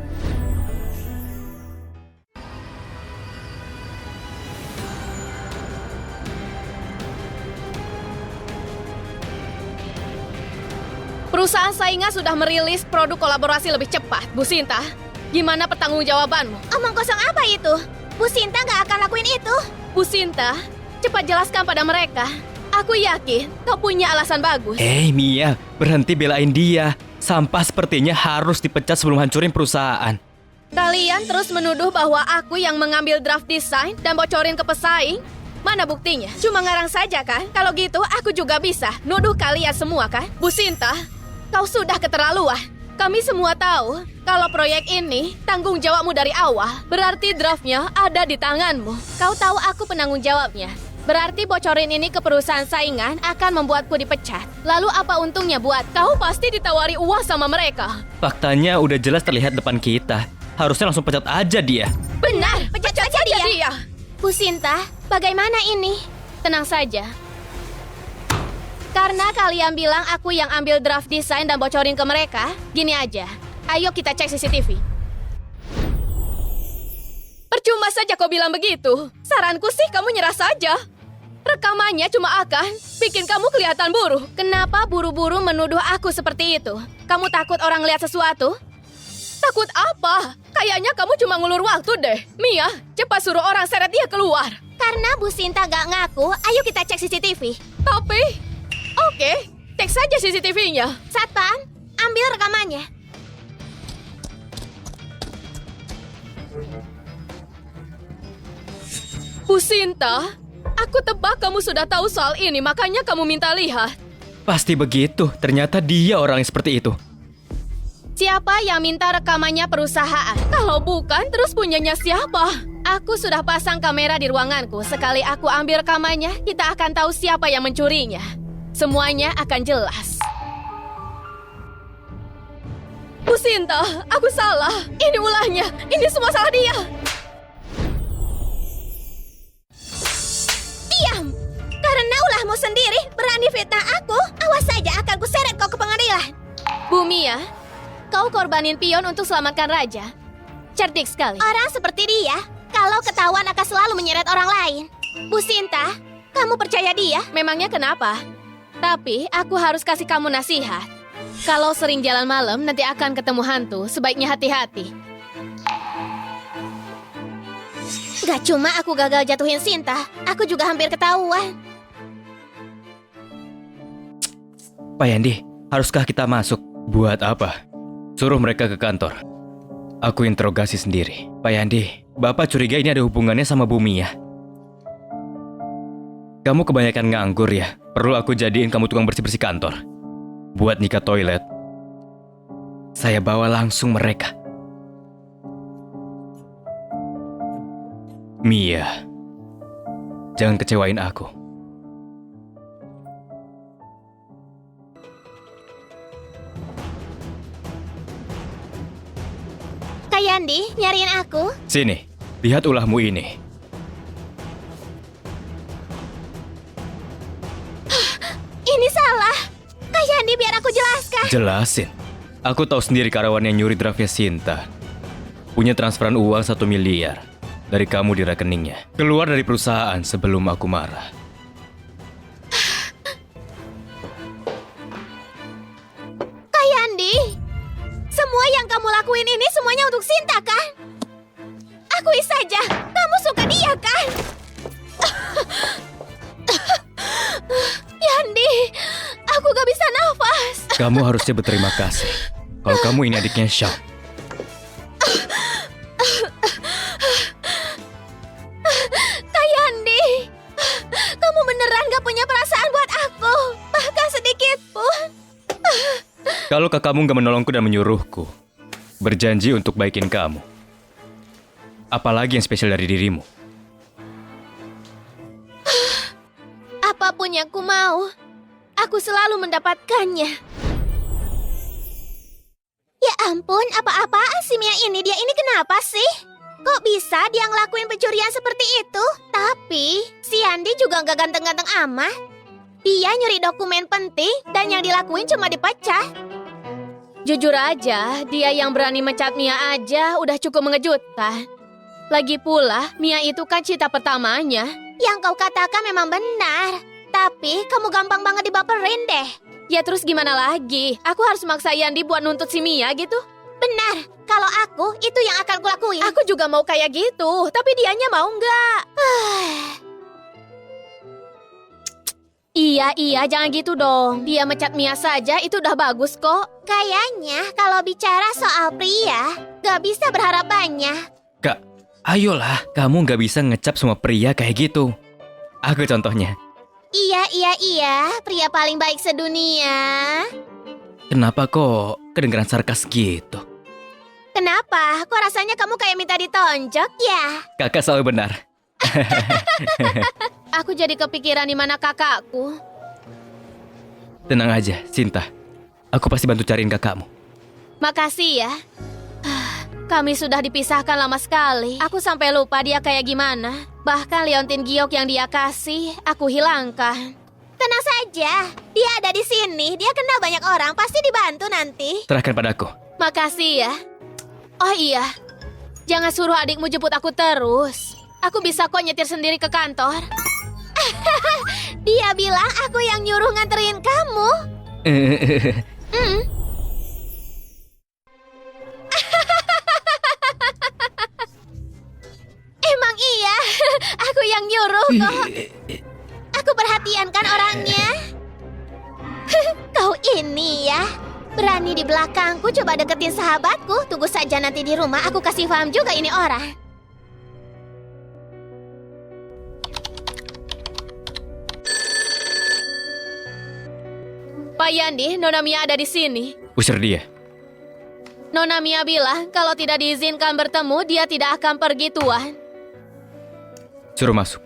Perusahaan saingan sudah merilis produk kolaborasi lebih cepat, Bu Sinta. Gimana pertanggungjawabanmu? Omong kosong apa itu? Bu Sinta nggak akan lakuin itu. Bu Sinta, cepat jelaskan pada mereka. Aku yakin kau punya alasan bagus. Mia, berhenti belain dia. Sampah sepertinya harus dipecat sebelum hancurin perusahaan. Kalian terus menuduh bahwa aku yang mengambil draft desain dan bocorin ke pesaing. Mana buktinya? Cuma ngarang saja kan? Kalau gitu aku juga bisa nuduh kalian semua kan? Bu Sinta, kau sudah keterlaluan. Kami semua tahu kalau proyek ini tanggung jawabmu dari awal. Berarti draftnya ada di tanganmu. Kau tahu aku penanggung jawabnya. Berarti bocorin ini ke perusahaan saingan akan membuatku dipecat. Lalu apa untungnya buat kau? Pasti ditawari uang sama mereka. Faktanya udah jelas terlihat depan kita. Harusnya langsung pecat aja dia. Benar, pecat aja dia. Bu Sinta, bagaimana ini? Tenang saja. Karena kalian bilang aku yang ambil draft desain dan bocorin ke mereka, gini aja. Ayo kita cek CCTV. Percuma saja kau bilang begitu. Saranku sih kamu nyerah saja. Rekamannya cuma akan bikin kamu kelihatan buruk. Kenapa buru-buru menuduh aku seperti itu? Kamu takut orang lihat sesuatu? Takut apa? Kayaknya kamu cuma ngulur waktu deh. Mia, cepat suruh orang seret dia keluar. Karena Bu Sinta gak ngaku, ayo kita cek CCTV. Tapi... Oke, cek saja CCTV-nya. Satpam, ambil rekamannya. Bu Sinta, aku tebak kamu sudah tahu soal ini, makanya kamu minta lihat. Pasti begitu, ternyata dia orang yang seperti itu. Siapa yang minta rekamannya perusahaan? Kalau bukan, terus punyanya siapa? Aku sudah pasang kamera di ruanganku. Sekali aku ambil rekamannya, kita akan tahu siapa yang mencurinya. Semuanya akan jelas. Bu Sinta, aku salah. Ini ulahnya. Ini semua salah dia. Diam! Karena ulahmu sendiri berani fitnah aku, awas saja akan kuseret kau ke pengadilan. Bu Mia, kau korbanin pion untuk selamatkan raja. Cerdik sekali. Orang seperti dia, kalau ketahuan akan selalu menyeret orang lain. Bu Sinta, kamu percaya dia? Memangnya kenapa? Tapi aku harus kasih kamu nasihat. Kalau sering jalan malam, nanti akan ketemu hantu. Sebaiknya hati-hati. Gak cuma aku gagal jatuhin Sinta, aku juga hampir ketahuan. Pak Yandi, haruskah kita masuk? Buat apa? Suruh mereka ke kantor. Aku interogasi sendiri. Pak Yandi, Bapak curiga ini ada hubungannya sama Bu Mia. Kamu kebanyakan nganggur ya. Perlu aku jadiin kamu tukang bersih-bersih kantor. Buat nikah toilet, saya bawa langsung mereka. Mia, jangan kecewain aku. Kak Yandi, nyariin aku? Sini, lihat ulahmu ini. Ini salah. Kak Yandi, biar aku jelaskan. Jelasin. Aku tahu sendiri karyawan yang nyuri draftnya Sinta. Punya transferan uang 1 miliar dari kamu di rekeningnya. Keluar dari perusahaan sebelum aku marah. Kak Yandi, semua yang kamu lakuin ini semuanya untuk Sinta kan? Akui saja, kamu suka dia kan? Yandi, aku gak bisa nafas. Kamu harusnya berterima kasih kalau kamu ini adiknya Xiao. Kak Yandi, kamu beneran gak punya perasaan buat aku, bahkan sedikit pun. Kalau kakakmu gak menolongku dan menyuruhku, berjanji untuk baikin kamu. Apalagi yang spesial dari dirimu? Apapun yang ku mau, aku selalu mendapatkannya. Ya ampun, apa-apaan si Mia ini? Dia ini kenapa sih? Kok bisa dia ngelakuin pencurian seperti itu? Tapi, si Yandi juga nggak ganteng-ganteng amat. Dia nyuri dokumen penting dan yang dilakuin cuma dipecat. Jujur aja, dia yang berani mencat Mia aja udah cukup mengejutkan. Lagi pula, Mia itu kan cinta pertamanya. Yang kau katakan memang benar. Tapi, kamu gampang banget dibaperin deh. Ya terus gimana lagi? Aku harus maksa Yandi buat nuntut si Mia gitu? Benar, kalau aku, itu yang akan kulakuin. Aku juga mau kayak gitu, tapi dianya mau nggak? Iya, jangan gitu dong. Dia mencat Mia saja, itu udah bagus kok. Kayaknya kalau bicara soal pria, gak bisa berharap banyak. Kak, ayolah, kamu gak bisa ngecap semua pria kayak gitu. Aku contohnya. Iya, pria paling baik sedunia. Kenapa kok kedengeran sarkas gitu? Kenapa? Kok rasanya kamu kayak minta ditonjok ya? Kakak selalu benar. Aku jadi kepikiran di mana kakakku. Tenang aja, Sinta. Aku pasti bantu cariin kakakmu. Makasih ya. Kami sudah dipisahkan lama sekali. Aku sampai lupa dia kayak gimana. Bahkan liontin giok yang dia kasih, aku hilangkan. Tenang saja, dia ada di sini. Dia kenal banyak orang, pasti dibantu nanti. Serahkan padaku. Makasih ya. Oh iya, jangan suruh adikmu jemput aku terus. Aku bisa kok nyetir sendiri ke kantor. Dia bilang aku yang nyuruh nganterin kamu. Emang iya, aku yang nyuruh kok. Aku perhatian kan orangnya. Kau ini ya, berani di belakangku coba deketin sahabatku. Tunggu saja nanti di rumah aku kasih paham juga ini orang. Pak Yandi, Nona Mia ada di sini. Usir dia. Nona Mia bilang kalau tidak diizinkan bertemu, dia tidak akan pergi, Tuan. Suruh masuk.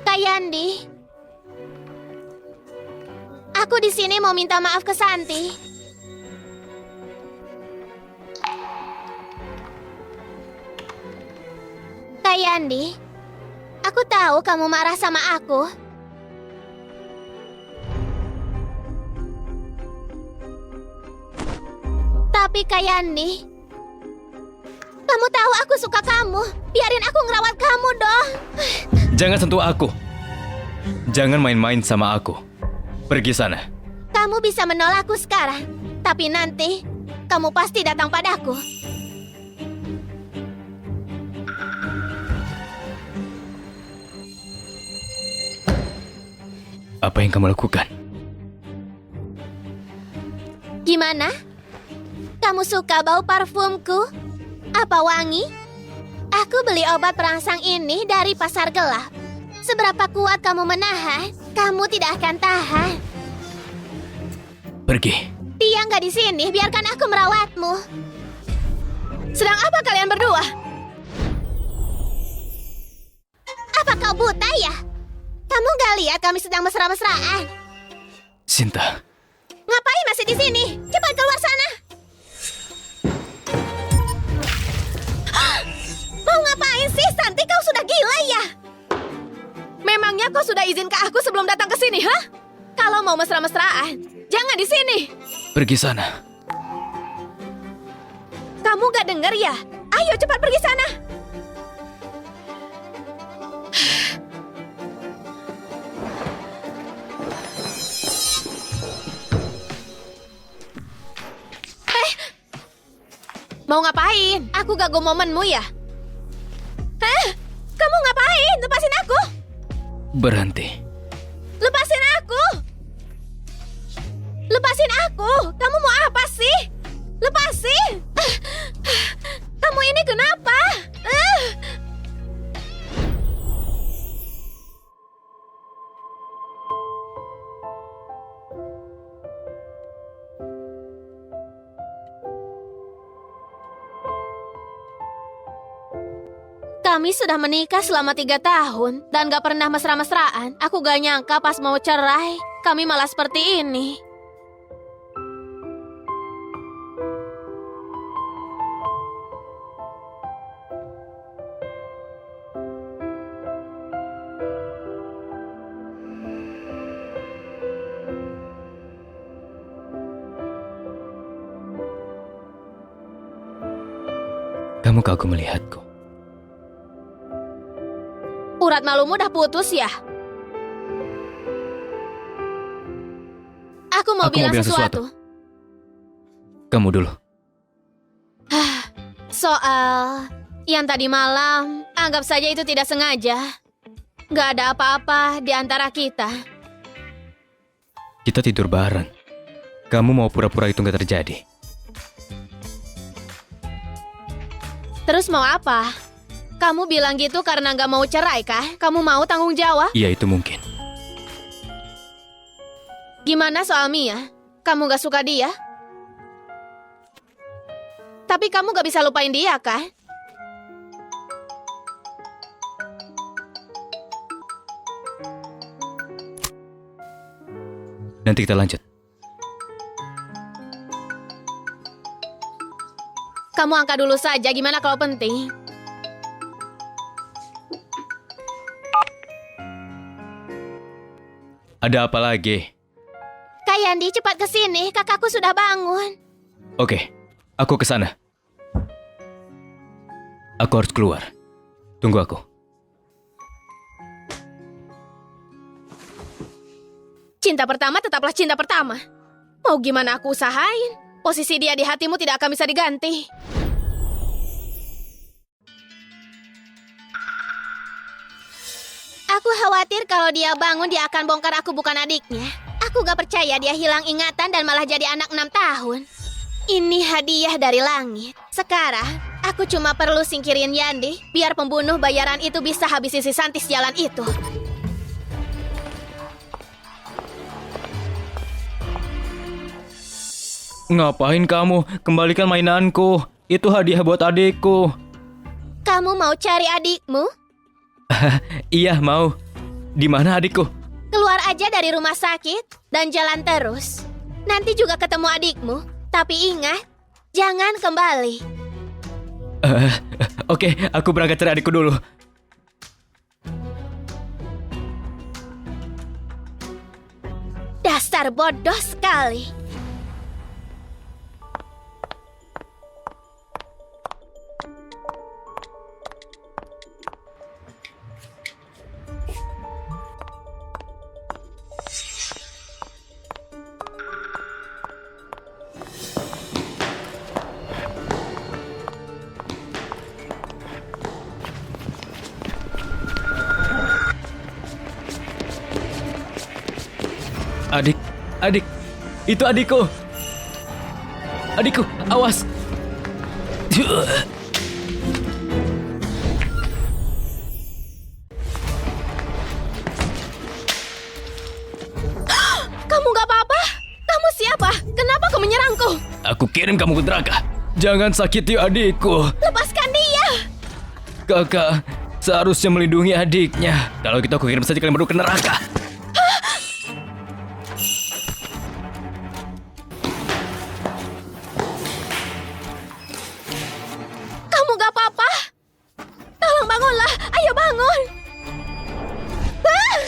Kak Yandi, aku di sini mau minta maaf ke Santi. Kak Yandi, aku tahu kamu marah sama aku. Tapi Kak Yandi, kamu tahu aku suka kamu. Biarin aku ngerawat kamu dong. Jangan sentuh aku. Jangan main-main sama aku. Pergi sana. Kamu bisa menolakku sekarang, tapi nanti kamu pasti datang padaku. Apa yang kamu lakukan? Gimana? Kamu suka bau parfumku? Apa wangi? Aku beli obat perangsang ini dari pasar gelap. Seberapa kuat kamu menahan, kamu tidak akan tahan. Pergi. Dia nggak di sini, biarkan aku merawatmu. Sedang apa kalian berdua? Apa kau buta ya? Kamu nggak lihat kami sedang mesra-mesraan? Sinta. Ngapain masih di sini? Cepat keluar sana! Mau ngapain sih, Santi? Kau sudah gila ya? Memangnya kau sudah izin ke aku sebelum datang ke sini, hah? Kalau mau mesra-mesraan, jangan di sini. Pergi sana. Kamu gak dengar ya? Ayo cepat pergi sana. Mau ngapain? Aku ganggu momenmu ya? Kamu ngapain? Lepasin aku! Berhenti. Lepasin aku! Lepasin aku! Kamu mau apa sih? Lepasin! Kamu ini kenapa? Kami sudah menikah selama 3 tahun dan gak pernah mesra-mesraan. Aku gak nyangka pas mau cerai, kami malah seperti ini. Kamu kagum melihatku. Urat malumu udah putus ya? Aku mau bilang sesuatu. Kamu dulu. Soal yang tadi malam, anggap saja itu tidak sengaja. Gak ada apa-apa di antara kita. Kita tidur bareng. Kamu mau pura-pura itu nggak terjadi. Terus mau apa? Kamu bilang gitu karena gak mau cerai kah? Kamu mau tanggung jawab? Iya, itu mungkin. Gimana soal Mia? Kamu gak suka dia? Tapi kamu gak bisa lupain dia kah? Nanti kita lanjut. Kamu angkat dulu saja, gimana kalau penting? Ada apa lagi? Kak Yandi, cepat ke sini. Kakakku sudah bangun. Oke, aku ke sana. Aku harus keluar. Tunggu aku. Cinta pertama tetaplah cinta pertama. Mau gimana aku usahain? Posisi dia di hatimu tidak akan bisa diganti. Aku khawatir kalau dia bangun dia akan bongkar aku bukan adiknya. Aku gak percaya dia hilang ingatan dan malah jadi anak 6 tahun. Ini hadiah dari langit. Sekarang, aku cuma perlu singkirin Yandi biar pembunuh bayaran itu bisa habisi si Santis jalan itu. Ngapain kamu? Kembalikan mainanku. Itu hadiah buat adikku. Kamu mau cari adikmu? Iya, mau. Di mana adikku? Keluar aja dari rumah sakit dan jalan terus. Nanti juga ketemu adikmu. Tapi ingat, jangan kembali. Oke, aku berangkat cari adikku dulu. Dasar bodoh sekali. Adik, itu adikku. Adikku, awas. Kamu gak apa-apa? Kamu siapa? Kenapa kau menyerangku? Aku kirim kamu ke neraka. Jangan sakiti adikku. Lepaskan dia! Kakak seharusnya melindungi adiknya. Kalau gitu aku kirim saja kalian berdua ke neraka. Kamu gak apa-apa? Tolong bangunlah! Ayo bangun! Ah!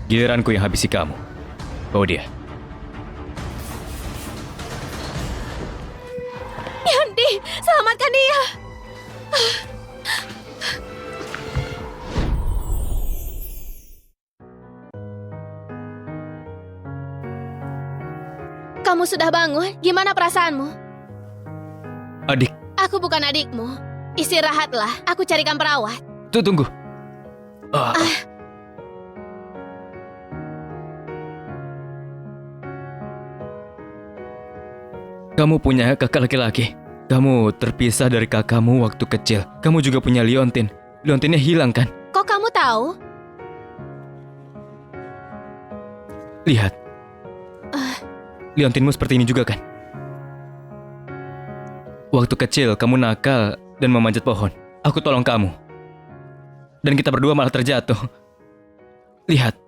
Giliranku yang habisi kamu. Bawa dia. Yandi, selamatkan dia! kamu sudah bangun. Gimana perasaanmu? Adik, Aku bukan adikmu. Istirahatlah, aku carikan perawat. tunggu. Kamu punya kakak laki-laki. Kamu terpisah dari kakakmu waktu kecil. Kamu juga punya liontin. Liontinnya hilang kan? Kok kamu tahu? Lihat. Liontinmu seperti ini juga kan? Waktu kecil kamu nakal dan memanjat pohon. Aku tolong kamu. Dan kita berdua malah terjatuh. Lihat.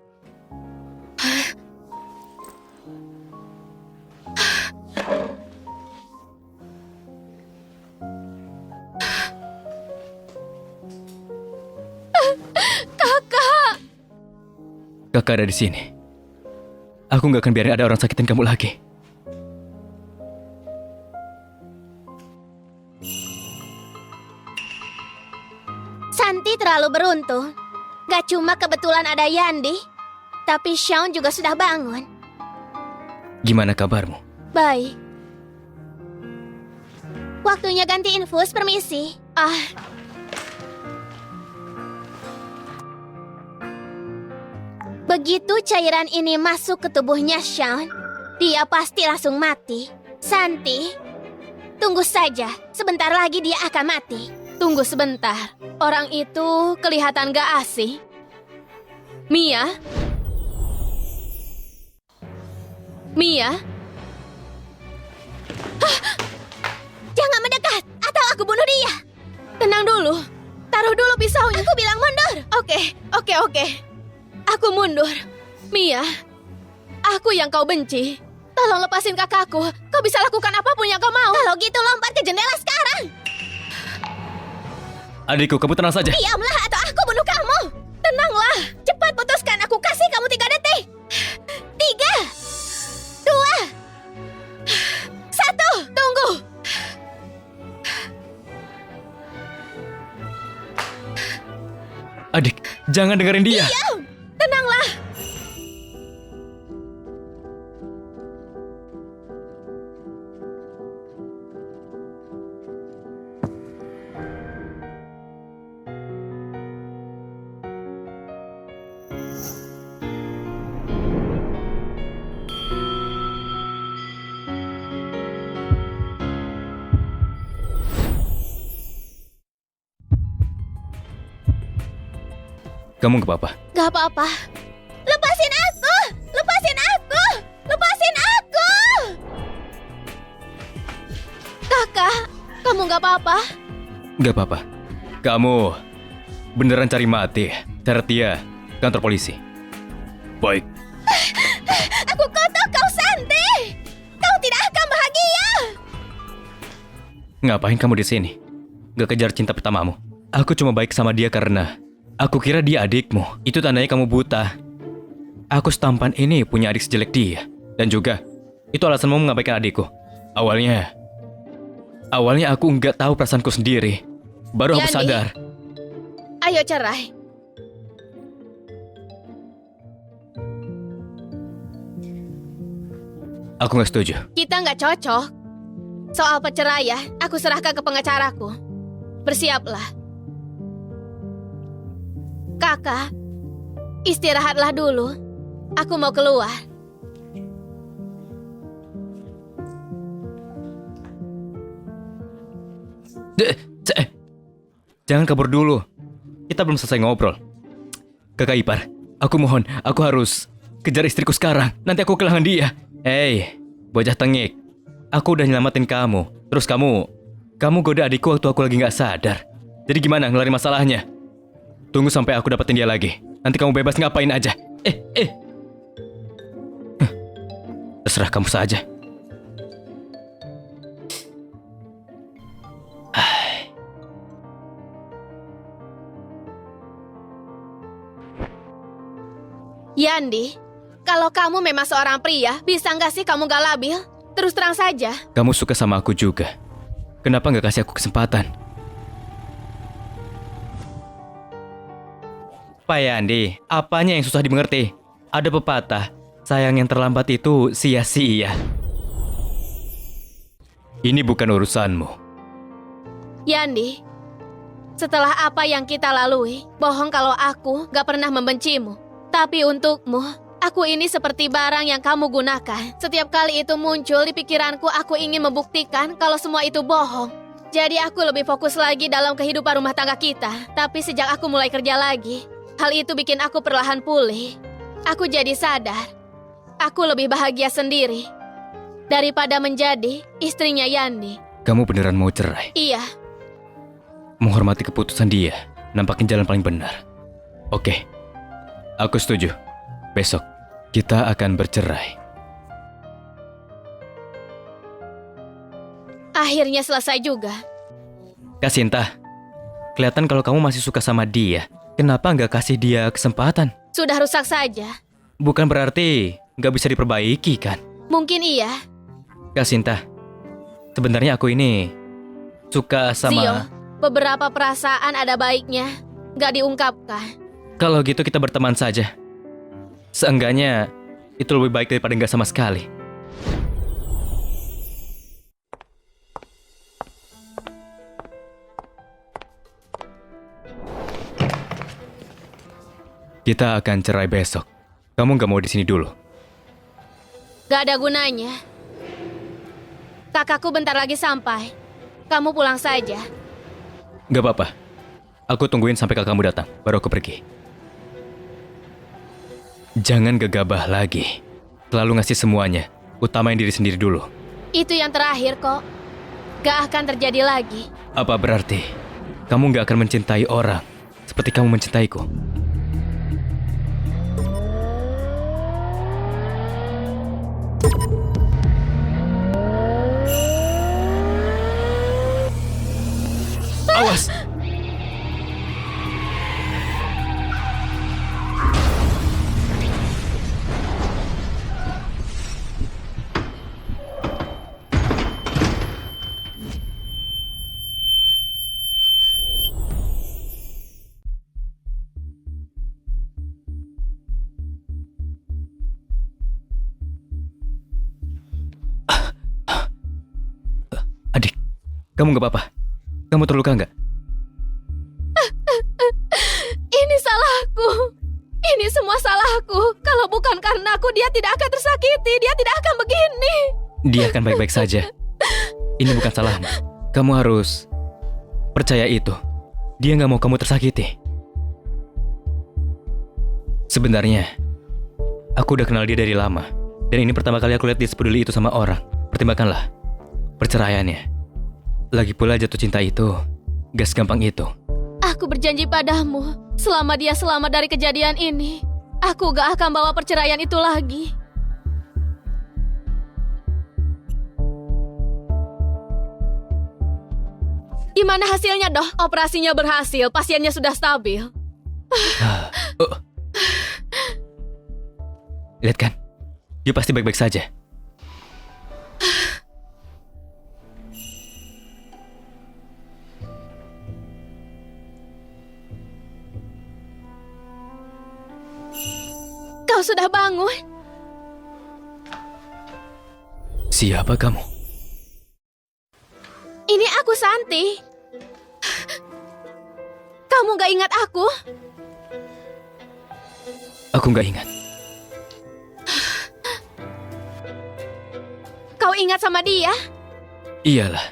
Kakak ada di sini. Aku nggak akan biarin ada orang sakitin kamu lagi. Santi terlalu beruntung. Gak cuma kebetulan ada Yandi, tapi Sean juga sudah bangun. Gimana kabarmu? Baik. Waktunya ganti infus, permisi. Begitu cairan ini masuk ke tubuhnya Sean, dia pasti langsung mati. Santi, tunggu saja. Sebentar lagi dia akan mati. Tunggu sebentar. Orang itu kelihatan gak asing. Mia? Mia? Jangan mendekat, atau aku bunuh dia. Tenang dulu. Taruh dulu pisaunya. Aku bilang mundur. Oke. Aku mundur. Mia, aku yang kau benci. Tolong lepasin kakakku. Kau bisa lakukan apapun yang kau mau. Kalau gitu lompat ke jendela sekarang. Adikku, kamu tenang saja. Diamlah atau aku bunuh kamu. Tenanglah. Cepat putuskan, aku kasih kamu 3 detik. 3, 2, 1. Tunggu. Adik, jangan dengerin dia. Tenanglah. Kamu gak apa-apa? Gak apa-apa. Lepasin aku! Lepasin aku! Lepasin aku! Kakak, kamu gak apa-apa? Gak apa-apa. Kamu beneran cari mati. Seret dia kantor polisi. Baik, Aku kutuk kau, Santi! Kau tidak akan bahagia! Ngapain kamu di sini? Gak kejar cinta pertamamu. Aku cuma baik sama dia karena aku kira dia adikmu. Itu tandanya kamu buta. Aku setampan ini punya adik sejelek dia. Dan juga, itu alasanmu mengabaikan adikku. Awalnya aku nggak tahu perasaanku sendiri. Baru aku Yandi. sadar. Ayo cerai. Aku nggak setuju. Kita nggak cocok. Soal perceraian, aku serahkan ke pengacaraku. Bersiaplah. Kakak, istirahatlah dulu. Aku mau keluar. Jangan kabur dulu. Kita belum selesai ngobrol. Kakak ipar, aku mohon, aku harus kejar istriku sekarang. Nanti aku kehilangan dia. Hei, bocah tengik. Aku udah nyelamatin kamu. Terus kamu goda adikku waktu aku lagi nggak sadar. Jadi gimana ngelari masalahnya? Tunggu sampai aku dapetin dia lagi. Nanti kamu bebas ngapain aja. Terserah kamu saja. Yandi, kalau kamu memang seorang pria, bisa nggak sih kamu gak labil? Terus terang saja. Kamu suka sama aku juga. Kenapa nggak kasih aku kesempatan? Pak Yandi, apanya yang susah dimengerti? Ada pepatah, sayang yang terlambat itu sia-sia. Ini bukan urusanmu. Yandi, setelah apa yang kita lalui, bohong kalau aku gak pernah membencimu. Tapi untukmu, aku ini seperti barang yang kamu gunakan. Setiap kali itu muncul di pikiranku, aku ingin membuktikan kalau semua itu bohong. Jadi aku lebih fokus lagi dalam kehidupan rumah tangga kita. Tapi sejak aku mulai kerja lagi, hal itu bikin aku perlahan pulih. Aku jadi sadar, aku lebih bahagia sendiri daripada menjadi istrinya Yandi. Kamu beneran mau cerai? Iya, Menghormati keputusan dia, nampaknya jalan paling benar. Oke, aku setuju. Besok, kita akan bercerai. akhirnya selesai juga. Kak Sinta, kelihatan kalau kamu masih suka sama dia. Kenapa nggak kasih dia kesempatan? Sudah rusak saja. Bukan berarti nggak bisa diperbaiki kan? Mungkin iya. Kak Sinta, sebenarnya aku ini suka Zio, sama... beberapa perasaan ada baiknya gak diungkapkan. Kalau gitu kita berteman saja. Seenggaknya itu lebih baik daripada nggak sama sekali. Kita akan cerai besok. Kamu nggak mau di sini dulu? Gak ada gunanya. Kakakku bentar lagi sampai. Kamu pulang saja. Nggak apa-apa. Aku tungguin sampai kakakmu datang, baru aku pergi. Jangan gegabah lagi. Selalu ngasih semuanya. Utamain diri sendiri dulu. Itu yang terakhir kok. Gak akan terjadi lagi. Apa berarti kamu nggak akan mencintai orang seperti kamu mencintaiku? Awas! Adik, kamu nggak apa-apa? Kamu terluka nggak? Ini salahku. Ini semua salahku. Kalau bukan karena aku, dia tidak akan tersakiti. Dia tidak akan begini. Dia akan baik-baik saja. Ini bukan salahmu. Kamu harus percaya itu. Dia nggak mau kamu tersakiti. Sebenarnya, aku udah kenal dia dari lama. Dan ini pertama kali aku lihat dia sepeduli itu sama orang. Pertimbangkanlah perceraiannya. Lagi pula jatuh cinta itu gak segampang itu. Aku berjanji padamu, selama dia selamat dari kejadian ini, aku gak akan bawa perceraian itu lagi. Gimana hasilnya, Dok? Operasinya berhasil, pasiennya sudah stabil. Lihat kan, dia pasti baik-baik saja. Kau sudah bangun? Siapa kamu? Ini aku, Santi. Kamu gak ingat aku? Aku gak ingat. Kau ingat sama dia? Iyalah,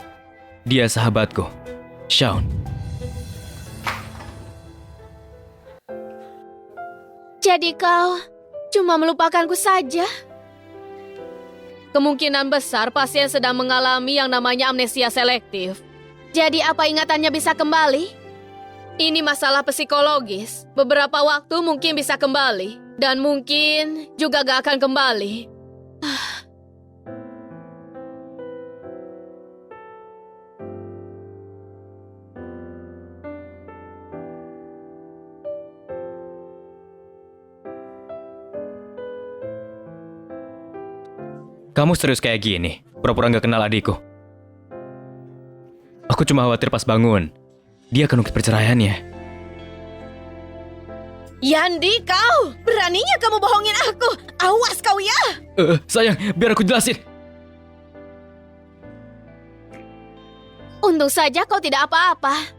dia sahabatku, Shaun. Jadi kau cuma melupakanku saja? Kemungkinan besar pasien sedang mengalami yang namanya amnesia selektif. Jadi apa ingatannya bisa kembali? Ini masalah psikologis. Beberapa waktu mungkin bisa kembali. Dan mungkin juga gak akan kembali. Kamu serius kayak gini? Pura-pura gak kenal adikku? Aku cuma khawatir pas bangun dia akan ungkit perceraiannya. Yandi, kau! Beraninya kamu bohongin aku! Awas kau ya! Sayang, biar aku jelasin. Untung saja kau tidak apa-apa.